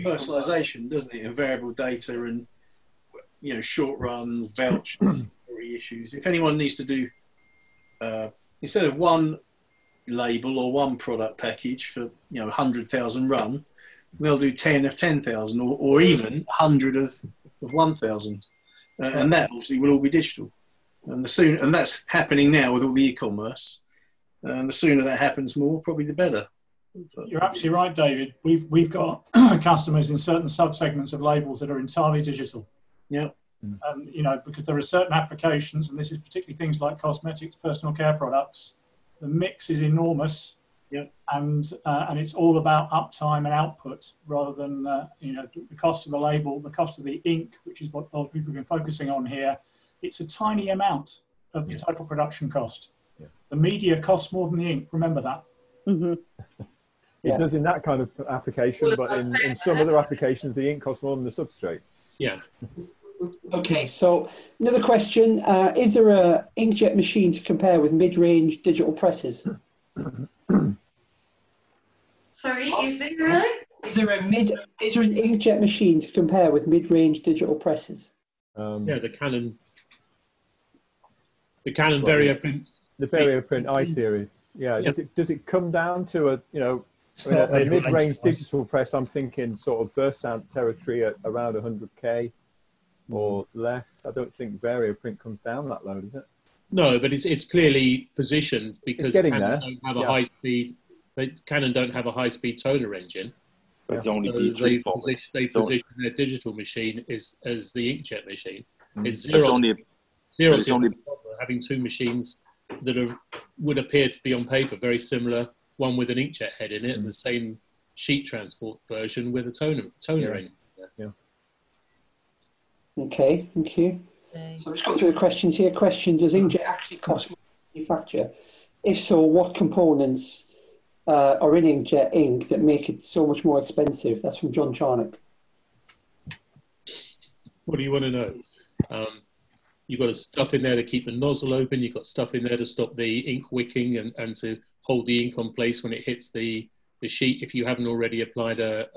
personalization, doesn't it? And variable data and short run vouch issues. If anyone needs to do instead of one label or one product package for 100,000 run, they'll do 10 of 10,000 or even 100 of 1,000, and that obviously will all be digital. And that's happening now with all the e-commerce. And the sooner that happens more, probably the better. You're absolutely right, David. We've got customers in certain subsegments of labels that are entirely digital. Yeah. Because there are certain applications, and this is particularly things like cosmetics, personal care products. The mix is enormous. Yeah. And it's all about uptime and output rather than the cost of the label, the cost of the ink, which is what a lot of people have been focusing on here. It's a tiny amount of the total production cost. Yeah. The media costs more than the ink. Remember that. Mm-hmm. It does in that kind of application, but in some other applications, the ink costs more than the substrate. Yeah. Okay, so another question. Is there a inkjet machine to compare with mid-range digital presses? Sorry, is there an inkjet machine to compare with mid-range digital presses? The Canon VarioPrint. The VarioPrint I series. Yeah. Does it come down to a mid-range digital press? I'm thinking sort of Versant territory at around 100K or less. I don't think VarioPrint comes down that low, does it? No, but it's clearly positioned because Canon don't have a high speed. Canon don't have a high speed toner engine. But it's only they position their digital machine as the inkjet machine. It's Xerox having two machines that would appear to be on paper very similar, one with an inkjet head in it and the same sheet transport version with a toner engine. Yeah. Okay, thank you. So let's go through the questions here. Question: does inkjet actually cost more to manufacture? If so, what components are in inkjet ink that make it so much more expensive? That's from John Charnock. What do you want to know? You've got stuff in there to keep the nozzle open. You've got stuff in there to stop the ink wicking and to hold the ink on place when it hits the sheet if you haven't already applied a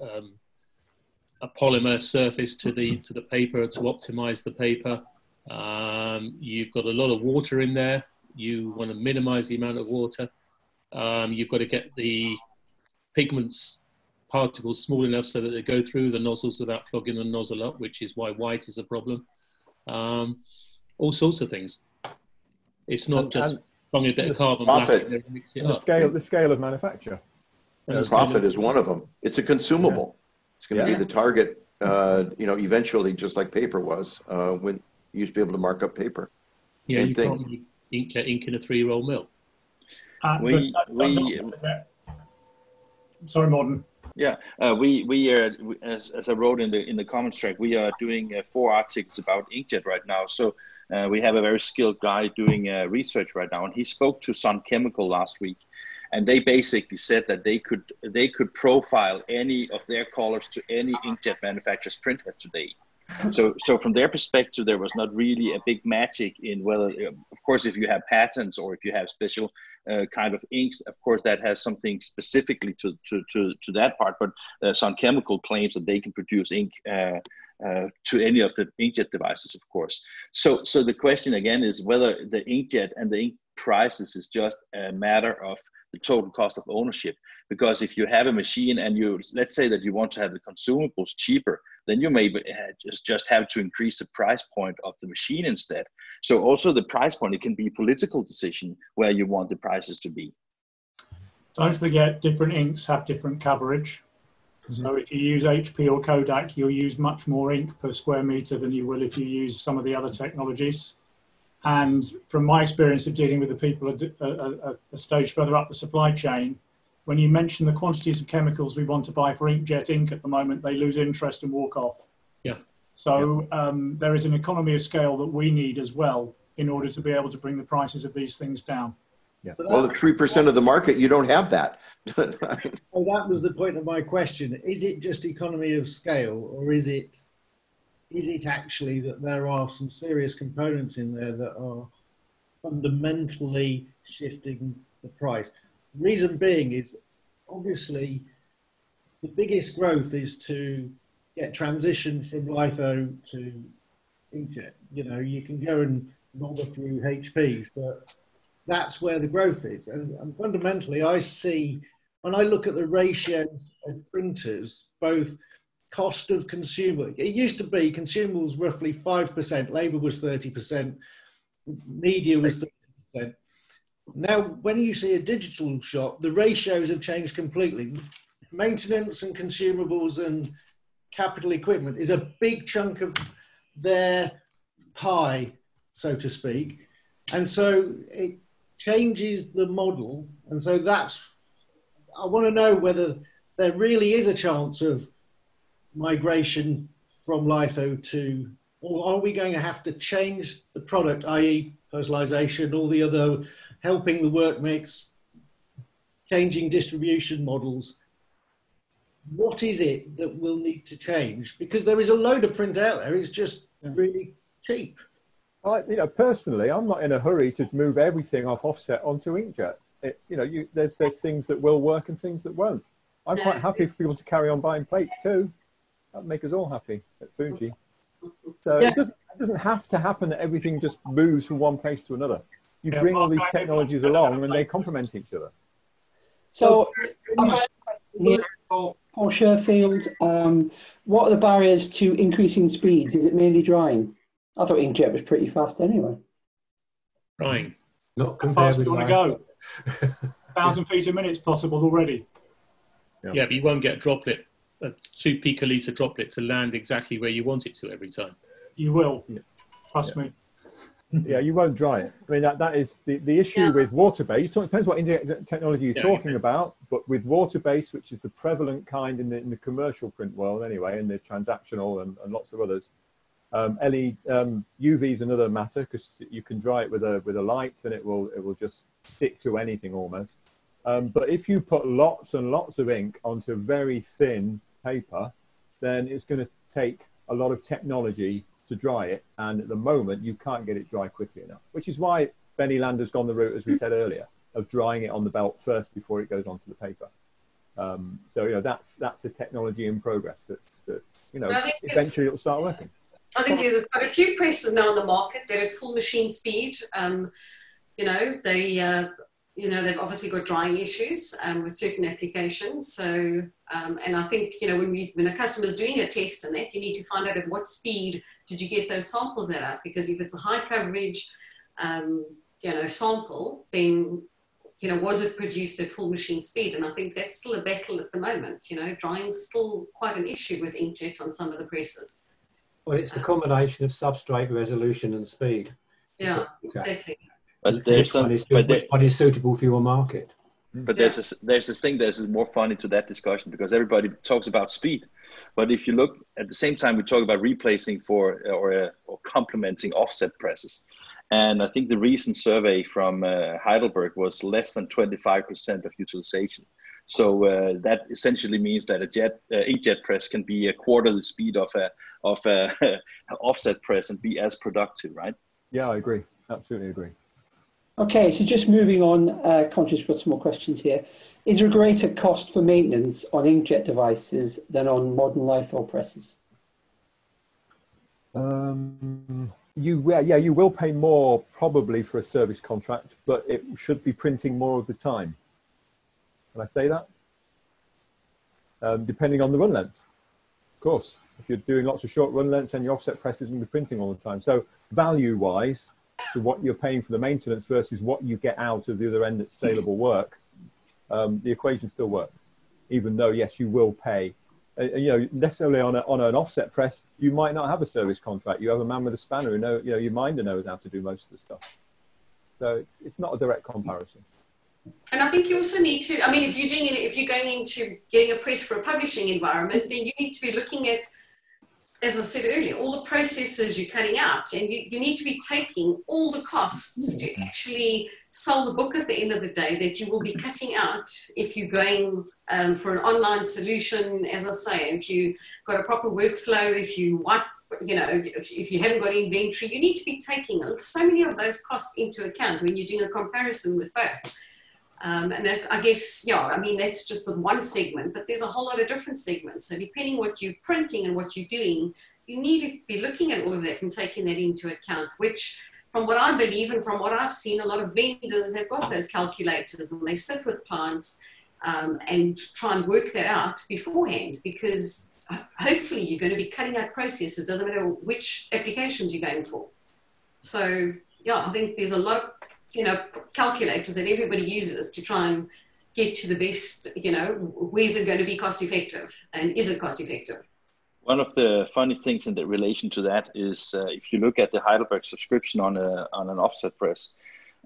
a polymer surface to the paper to optimize the paper. You've got a lot of water in there. You want to minimize the amount of water. You've got to get the pigments particles small enough so that they go through the nozzles without clogging the nozzle up, which is why white is a problem. All sorts of things. It's not just bunging a bit of carbon black in there and mix it up. The scale of manufacture. Profit is one of them. It's a consumable. It's going to be the target, eventually, just like paper was, when you used to be able to mark up paper. Yeah, Same you thing. can't inkjet ink in a 3-year-old mill. Sorry, Morten. Yeah, we are, as I wrote in the comments track, we are doing 4 articles about inkjet right now. So we have a very skilled guy doing research right now, and he spoke to Sun Chemical last week, and they basically said that they could profile any of their colors to any inkjet manufacturer's printer today. So from their perspective, there was not really a big magic in whether, of course, if you have patents or if you have special kind of inks, of course, that has something specifically to that part. But Sun Chemical claims that they can produce ink to any of the inkjet devices, of course. So the question again is whether the inkjet and the ink prices is just a matter of the total cost of ownership. Because if you have a machine and let's say that you want to have the consumables cheaper, then you may just have to increase the price point of the machine instead. So also the price point, it can be a political decision where you want the prices to be. Don't forget, different inks have different coverage. So if you use HP or Kodak, you'll use much more ink per square meter than you will if you use some of the other technologies. And from my experience of dealing with the people a stage further up the supply chain, when you mention the quantities of chemicals we want to buy for inkjet ink at the moment, they lose interest and walk off. Yeah. So there is an economy of scale that we need as well in order to be able to bring the prices of these things down. Yeah. Well, at 3% of the market, you don't have that. Well, that was the point of my question. Is it just economy of scale, or is it actually that there are some serious components in there that are fundamentally shifting the price? Reason being is obviously the biggest growth is to get transition from LIFO to inkjet. You know, you can go and nobble through HPs, but that's where the growth is. And fundamentally, I see, when I look at the ratios of printers, both cost of consumable, it used to be consumables roughly 5%, labor was 30%, media was 30%. Now, when you see a digital shop, the ratios have changed completely. Maintenance and consumables and capital equipment is a big chunk of their pie, so to speak. And so it changes the model. And so I want to know whether there really is a chance of migration from LIFO to, or are we going to have to change the product, i.e. personalization, all the other helping the work mix, changing distribution models? What is it that will need to change? Because there is a load of print out there. It's just really cheap. Personally, I'm not in a hurry to move everything off offset onto inkjet. There's things that will work and things that won't. I'm quite happy for people to carry on buying plates too. That'd make us all happy at Fuji. So it doesn't have to happen that everything just moves from one place to another. You bring all these technologies along and they complement each other. So, Paul Sherfield, what are the barriers to increasing speeds? Is it mainly drying? I thought inkjet was pretty fast anyway. Drying. Not How fast do you want to go? 1,000 feet a minute is possible already. Yeah, but you won't get a droplet, a 2 picoliter droplet to land exactly where you want it to every time. You will. Trust me. Yeah, you won't dry it. I mean, that is the issue with water-based. It depends what technology you're talking about, but with water-based, which is the prevalent kind in the commercial print world anyway, and the transactional and lots of others. UV is another matter because you can dry it with a light and it will just stick to anything almost. But if you put lots and lots of ink onto very thin paper, then it's going to take a lot of technology to dry it, and at the moment you can't get it dry quickly enough, which is why Benny Lander's gone the route, as we said earlier, of drying it on the belt first before it goes onto the paper. So you know that's a technology in progress. That you know eventually it'll start working. I think there's quite a few presses now on the market that are at full machine speed. You know, they've obviously got drying issues with certain applications. So, and I think, you know, when a customer's doing a test on that, you need to find out at what speed did you get those samples at, because if it's a high coverage, you know, sample, then, you know, was it produced at full machine speed? And I think that's still a battle at the moment. You know, drying's still quite an issue with inkjet on some of the presses. Well, it's the combination of substrate resolution and speed. Yeah, exactly. But there's some, which one is suitable for your market. But there's this thing that's more funny to that discussion, because everybody talks about speed, but if you look at the same time, we talk about replacing or complementing offset presses, and I think the recent survey from Heidelberg was less than 25% of utilization. So that essentially means that a inkjet press can be a quarter the speed of a offset press and be as productive, right? Yeah, I agree. Absolutely agree. Okay, so just moving on, conscious we've got some more questions here. Is there a greater cost for maintenance on inkjet devices than on modern litho presses? You will pay more probably for a service contract, but it should be printing more of the time. Can I say that? Depending on the run length, of course. If you're doing lots of short run lengths, and your offset press isn't printing all the time. So value-wise, to what you're paying for the maintenance versus what you get out of the other end that's saleable work, the equation still works. Even though, yes, you will pay. You know, necessarily on an offset press, you might not have a service contract. You have a man with a spanner who your minder knows how to do most of the stuff. So it's not a direct comparison. And I think you also need to, I mean, if you're going into getting a press for a publishing environment, then you need to be looking at, as I said earlier, all the processes you're cutting out, and you need to be taking all the costs to actually sell the book at the end of the day that you will be cutting out if you're going for an online solution. As I say, if you've got a proper workflow, if you haven't got inventory, you need to be taking so many of those costs into account when you're doing a comparison with both. And I guess, yeah, I mean, that's just with one segment, but there's a whole lot of different segments. So depending what you're printing and what you're doing, you need to be looking at all of that and taking that into account, which from what I believe and from what I've seen, a lot of vendors have got those calculators and they sit with clients and try and work that out beforehand, because hopefully you're going to be cutting out processes. It doesn't matter which applications you're going for. So yeah, I think there's a lot of calculators that everybody uses to try and get to the best, where's it going to be cost effective and is it cost effective? One of the funny things in the relation to that is if you look at the Heidelberg subscription on an offset press,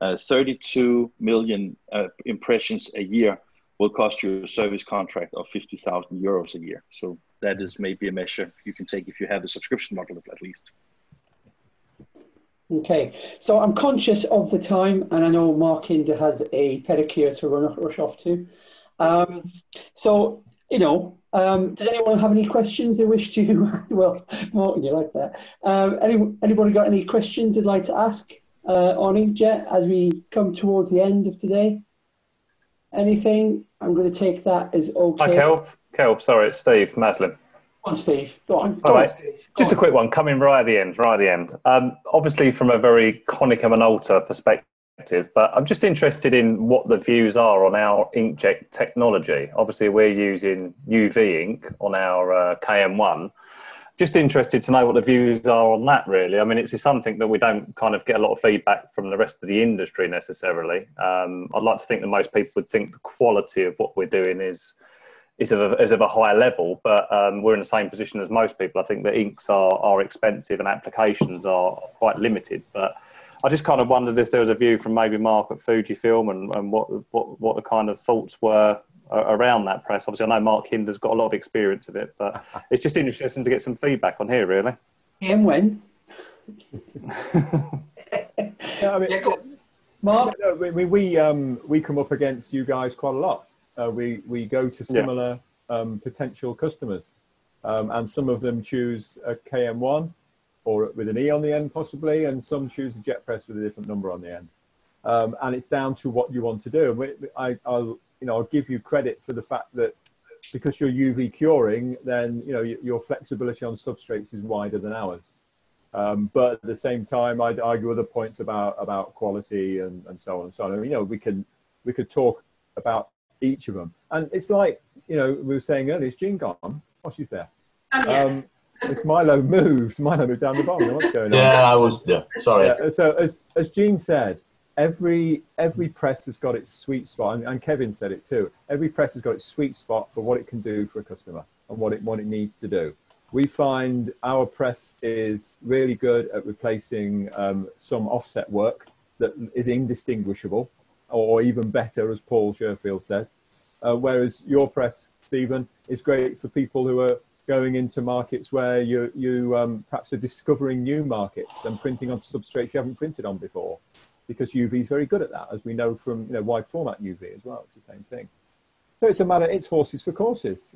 32 million impressions a year will cost you a service contract of 50,000 euros a year. So that is maybe a measure you can take if you have a subscription model at least. Okay, so I'm conscious of the time, and I know Mark Hinder has a pedicure to rush off to. Does anyone have any questions they wish to? Well, Martin, you like that. Anybody got any questions they'd like to ask on Inkjet as we come towards the end of today? Anything? I'm going to take that as okay. Hi, Kelp. Sorry, it's Steve Maslin. Go on, Steve. Go on. Steve. Just a quick one, coming right at the end. Obviously, from a very Konica Minolta perspective, but I'm just interested in what the views are on our inkjet technology. Obviously, we're using UV ink on our KM1. Just interested to know what the views are on that, really. I mean, it's something that we don't kind of get a lot of feedback from the rest of the industry necessarily. I'd like to think that most people would think the quality of what we're doing is of a higher level, but we're in the same position as most people. I think the inks are expensive and applications are quite limited, but I just kind of wondered if there was a view from maybe Mark at Fujifilm and what the kind of thoughts were around that press. Obviously, I know Mark Hinder's got a lot of experience of it, but it's just interesting to get some feedback on here, really. And when? Mark? We come up against you guys quite a lot. We go to similar potential customers, and some of them choose a KM1 or with an E on the end possibly, and some choose a jet press with a different number on the end. And it's down to what you want to do. I'll give you credit for the fact that because you're UV curing, then your flexibility on substrates is wider than ours. But at the same time, I'd argue other points about quality and so on and so on. And, we could talk about each of them. And it's like, we were saying earlier, is Jean gone? Oh, she's there. It's Milo moved. Milo moved down the bottom. What's going on? Yeah, I was there. Sorry. Yeah, so as Jean said, every press has got its sweet spot, and Kevin said it too. Every press has got its sweet spot for what it can do for a customer and what it needs to do. We find our press is really good at replacing some offset work that is indistinguishable, or even better, as Paul Sherfield said. Whereas your press, Stephen, is great for people who are going into markets where you perhaps are discovering new markets and printing on substrates you haven't printed on before, because UV is very good at that, as we know from wide format UV as well. It's the same thing. So it's horses for courses.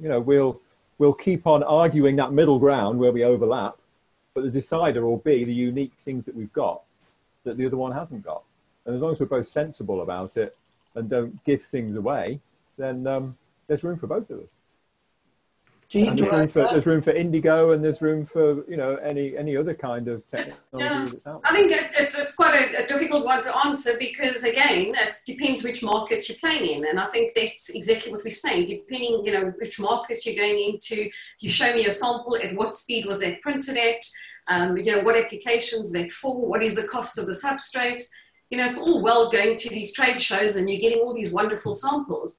We'll keep on arguing that middle ground where we overlap, but the decider will be the unique things that we've got that the other one hasn't got. And as long as we're both sensible about it and don't give things away, then there's room for both of us. And there's room for indigo, and there's room for any other kind of technology that's out there. I think it's quite a difficult one to answer, because again, it depends which market you're playing in, and I think that's exactly what we're saying. Depending, which markets you're going into, you show me a sample, at what speed was that printed at, what applications that for, what is the cost of the substrate. It's all well going to these trade shows and you're getting all these wonderful samples,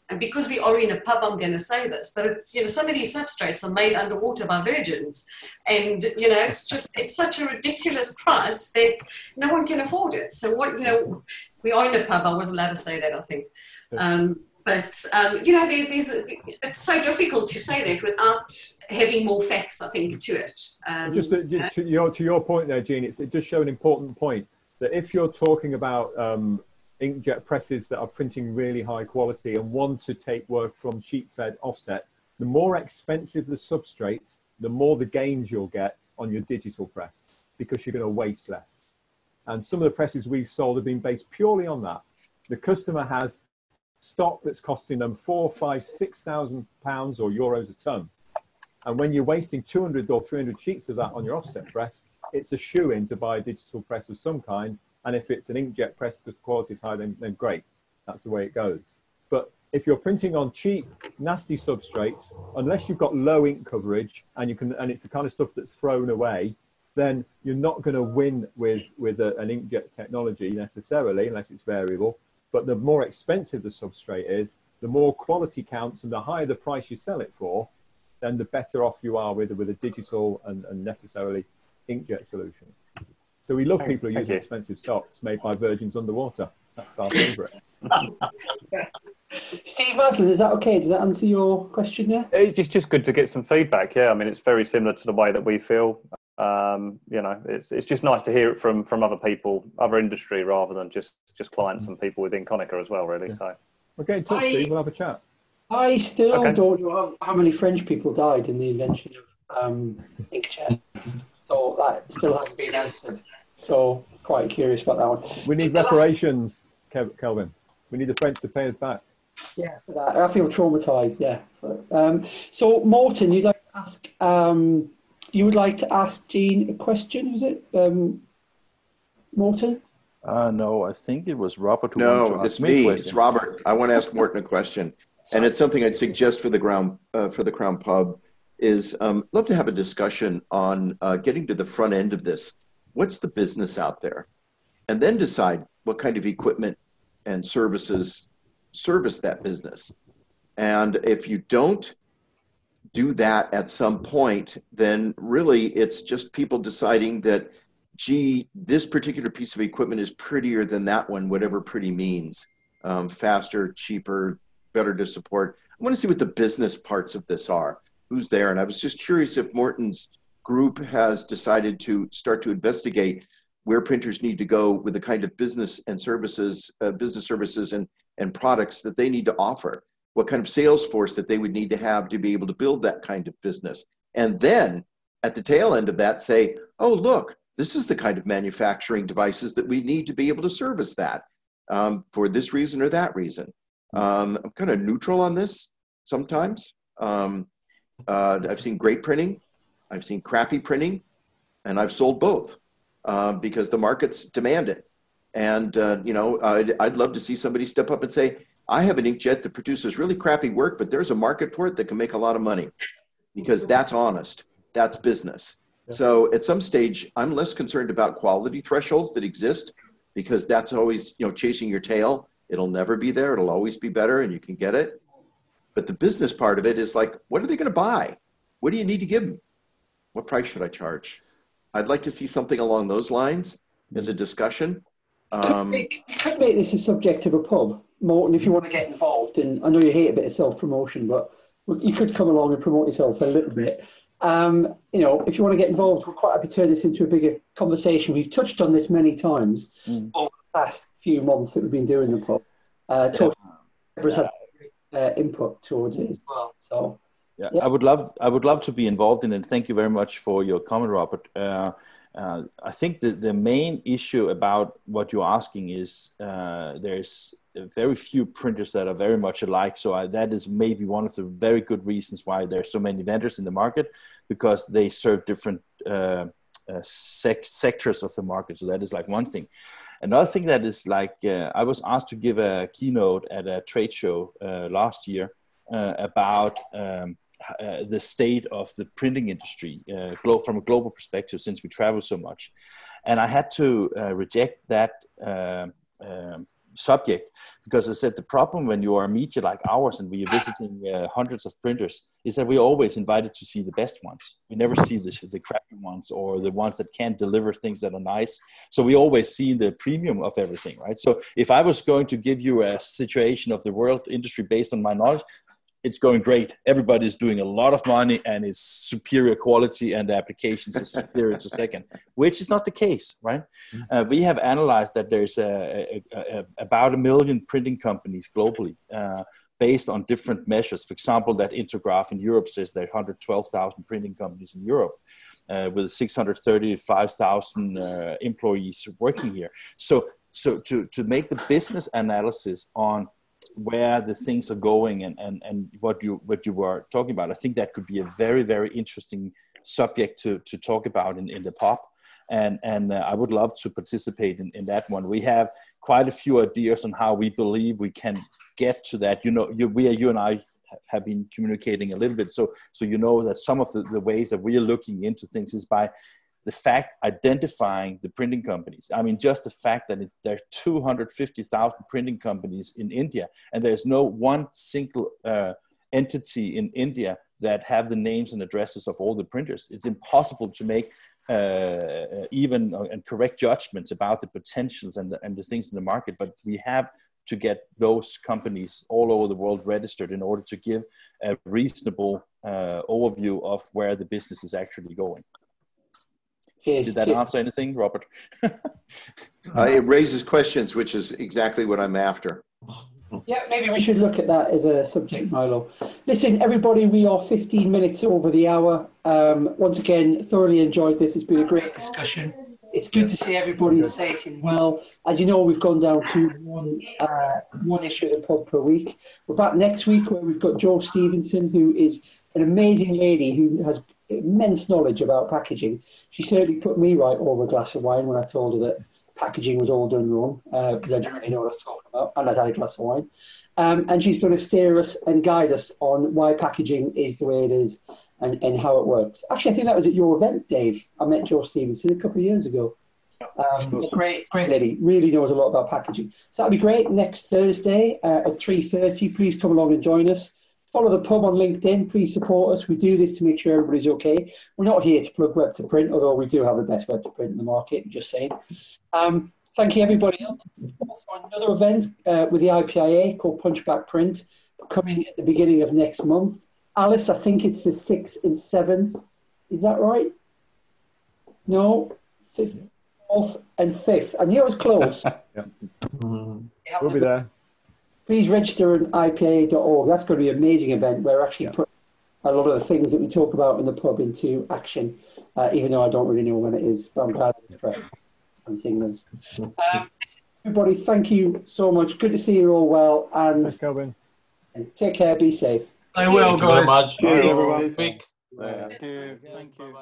and because we are in a pub, I'm going to say this, but some of these substrates are made underwater by virgins, and it's such a ridiculous price that no one can afford it. So we are in a pub. I wasn't allowed to say that, I think. It's so difficult to say that without having more facts, I think, to it. To your point there, Jean, it does show an important point. That if you're talking about inkjet presses that are printing really high quality and want to take work from cheap fed offset, the more expensive the substrate, the more the gains you'll get on your digital press, because you're going to waste less. And some of the presses we've sold have been based purely on that. The customer has stock that's costing them £4,000, £5,000, £6,000 or euros a ton. And when you're wasting 200 or 300 sheets of that on your offset press, it's a shoe-in to buy a digital press of some kind. And if it's an inkjet press because the quality is high, then great. That's the way it goes. But if you're printing on cheap, nasty substrates, unless you've got low ink coverage and it's the kind of stuff that's thrown away, then you're not going to win with an inkjet technology necessarily, unless it's variable. But the more expensive the substrate is, the more quality counts, and the higher the price you sell it for, then the better off you are with a digital and necessarily inkjet solution. So we love people who use expensive stocks made by virgins underwater. That's our favourite. Steve Maslin, is that okay? Does that answer your question there? It's just good to get some feedback. Yeah, I mean, it's very similar to the way that we feel. It's just nice to hear it from other people, other industry, rather than just clients and people within Konica as well, really. Yeah. So we'll get in touch, Steve. We'll have a chat. I still don't know how many French people died in the invention of inkjet. So that still hasn't been answered. So quite curious about that one. We need reparations, Kelvin. We need the French to pay us back. Yeah, for that. I feel traumatized. Yeah. So Morton, you'd like to ask? You would like to ask Jean a question? Was it Morton? No, I think it was Robert who wanted to ask me. No, it's Robert. I want to ask Morton a question, and it's something I'd suggest for the Crown Pub. Is love to have a discussion on getting to the front end of this. What's the business out there? And then decide what kind of equipment and services service that business. And if you don't do that at some point, then really it's just people deciding that, gee, this particular piece of equipment is prettier than that one, whatever pretty means. Faster, cheaper, better to support. I want to see what the business parts of this are. Who's there? And I was just curious if Morton's group has decided to start to investigate where printers need to go with the kind of business services and products that they need to offer, what kind of sales force that they would need to have to be able to build that kind of business. And then at the tail end of that say, oh, look, this is the kind of manufacturing devices that we need to be able to service that for this reason or that reason. I'm kind of neutral on this sometimes. I've seen great printing, I've seen crappy printing, and I've sold both because the markets demand it. And, you know, I'd love to see somebody step up and say, I have an inkjet that produces really crappy work, but there's a market for it that can make a lot of money, because that's honest, that's business. Yeah. So at some stage, I'm less concerned about quality thresholds that exist, because that's always, you know, chasing your tail. It'll never be there. It'll always be better, and you can get it. But the business part of it is like, what are they going to buy? What do you need to give them? What price should I charge? I'd like to see something along those lines as a discussion. Could make this a subject of a pub, Morton, if you want to get involved. And I know you hate a bit of self-promotion, but you could come along and promote yourself a little bit. You know, if you want to get involved, we're quite happy to turn this into a bigger conversation. We've touched on this many times over the last few months that we've been doing the pub. Had input towards it as well. So yeah, I would love to be involved in it. Thank you very much for your comment, Robert. I think the main issue about what you're asking is there's very few printers that are very much alike. So that is maybe one of the very good reasons why there's so many vendors in the market, because they serve different sectors of the market. So that is like one thing. Another thing that is like, I was asked to give a keynote at a trade show last year about the state of the printing industry from a global perspective, since we travel so much. And I had to reject that subject, because I said the problem when you are a media like ours and we are visiting hundreds of printers is that we're always invited to see the best ones. We never see the crappy ones or the ones that can't deliver things that are nice. So we always see the premium of everything, right? So if I was going to give you a situation of the world industry based on my knowledge, it's going great. Everybody's doing a lot of money and it's superior quality and the applications is superior to second, which is not the case, right? We have analyzed that there's about 1 million printing companies globally based on different measures. For example, that Intergraph in Europe says there are 112,000 printing companies in Europe with 635,000 employees working here. So to make the business analysis on where the things are going and what you were talking about, I think that could be a very, very interesting subject to talk about in the pub. And I would love to participate in that one. We have quite a few ideas on how we believe we can get to that. You know, you and I have been communicating a little bit. So you know that some of the ways that we are looking into things is by the fact identifying the printing companies. I mean, just the fact that there are 250,000 printing companies in India, and there's no one single entity in India that have the names and addresses of all the printers. It's impossible to make even and correct judgments about the potentials and the things in the market, but we have to get those companies all over the world registered in order to give a reasonable overview of where the business is actually going. Did that answer anything, Robert? It raises questions, which is exactly what I'm after. Yeah, maybe we should look at that as a subject, Milo. Listen, everybody, we are 15 minutes over the hour. Once again, thoroughly enjoyed this. It's been a great discussion. It's good to see everybody safe and well. As you know, we've gone down to one issue of the pod per week. We're back next week where we've got Jo Stephenson, who is an amazing lady who has immense knowledge about packaging. She certainly put me right over a glass of wine when I told her that packaging was all done wrong, because I didn't really know what I was talking about, and I'd had a glass of wine. And she's going to steer us and guide us on why packaging is the way it is and how it works. Actually, I think that was at your event, Dave. I met Jo Stephenson a couple of years ago. Great lady, really knows a lot about packaging. So that'll be great. Next Thursday at 3:30, please come along and join us. Follow the pub on LinkedIn. Please support us. We do this to make sure everybody's okay. We're not here to plug web to print, although we do have the best web to print in the market, just saying. Thank you, everybody else. Also, another event with the IPIA called Punchback Print coming at the beginning of next month. Alice, I think it's the 6th and 7th. Is that right? No? 5th, 4th, and 5th. I knew it was close. We'll be there. Please register on IPA.org. That's going to be an amazing event where we're actually put a lot of the things that we talk about in the pub into action, even though I don't really know when it is, but I'm glad it's correct. I'm seeing those. Everybody, thank you so much. Good to see you all well. And thanks, Kelvin. Take care. Be safe. Stay well, Thank you very guys. much. Cheers, everyone. Thank you. Thank you.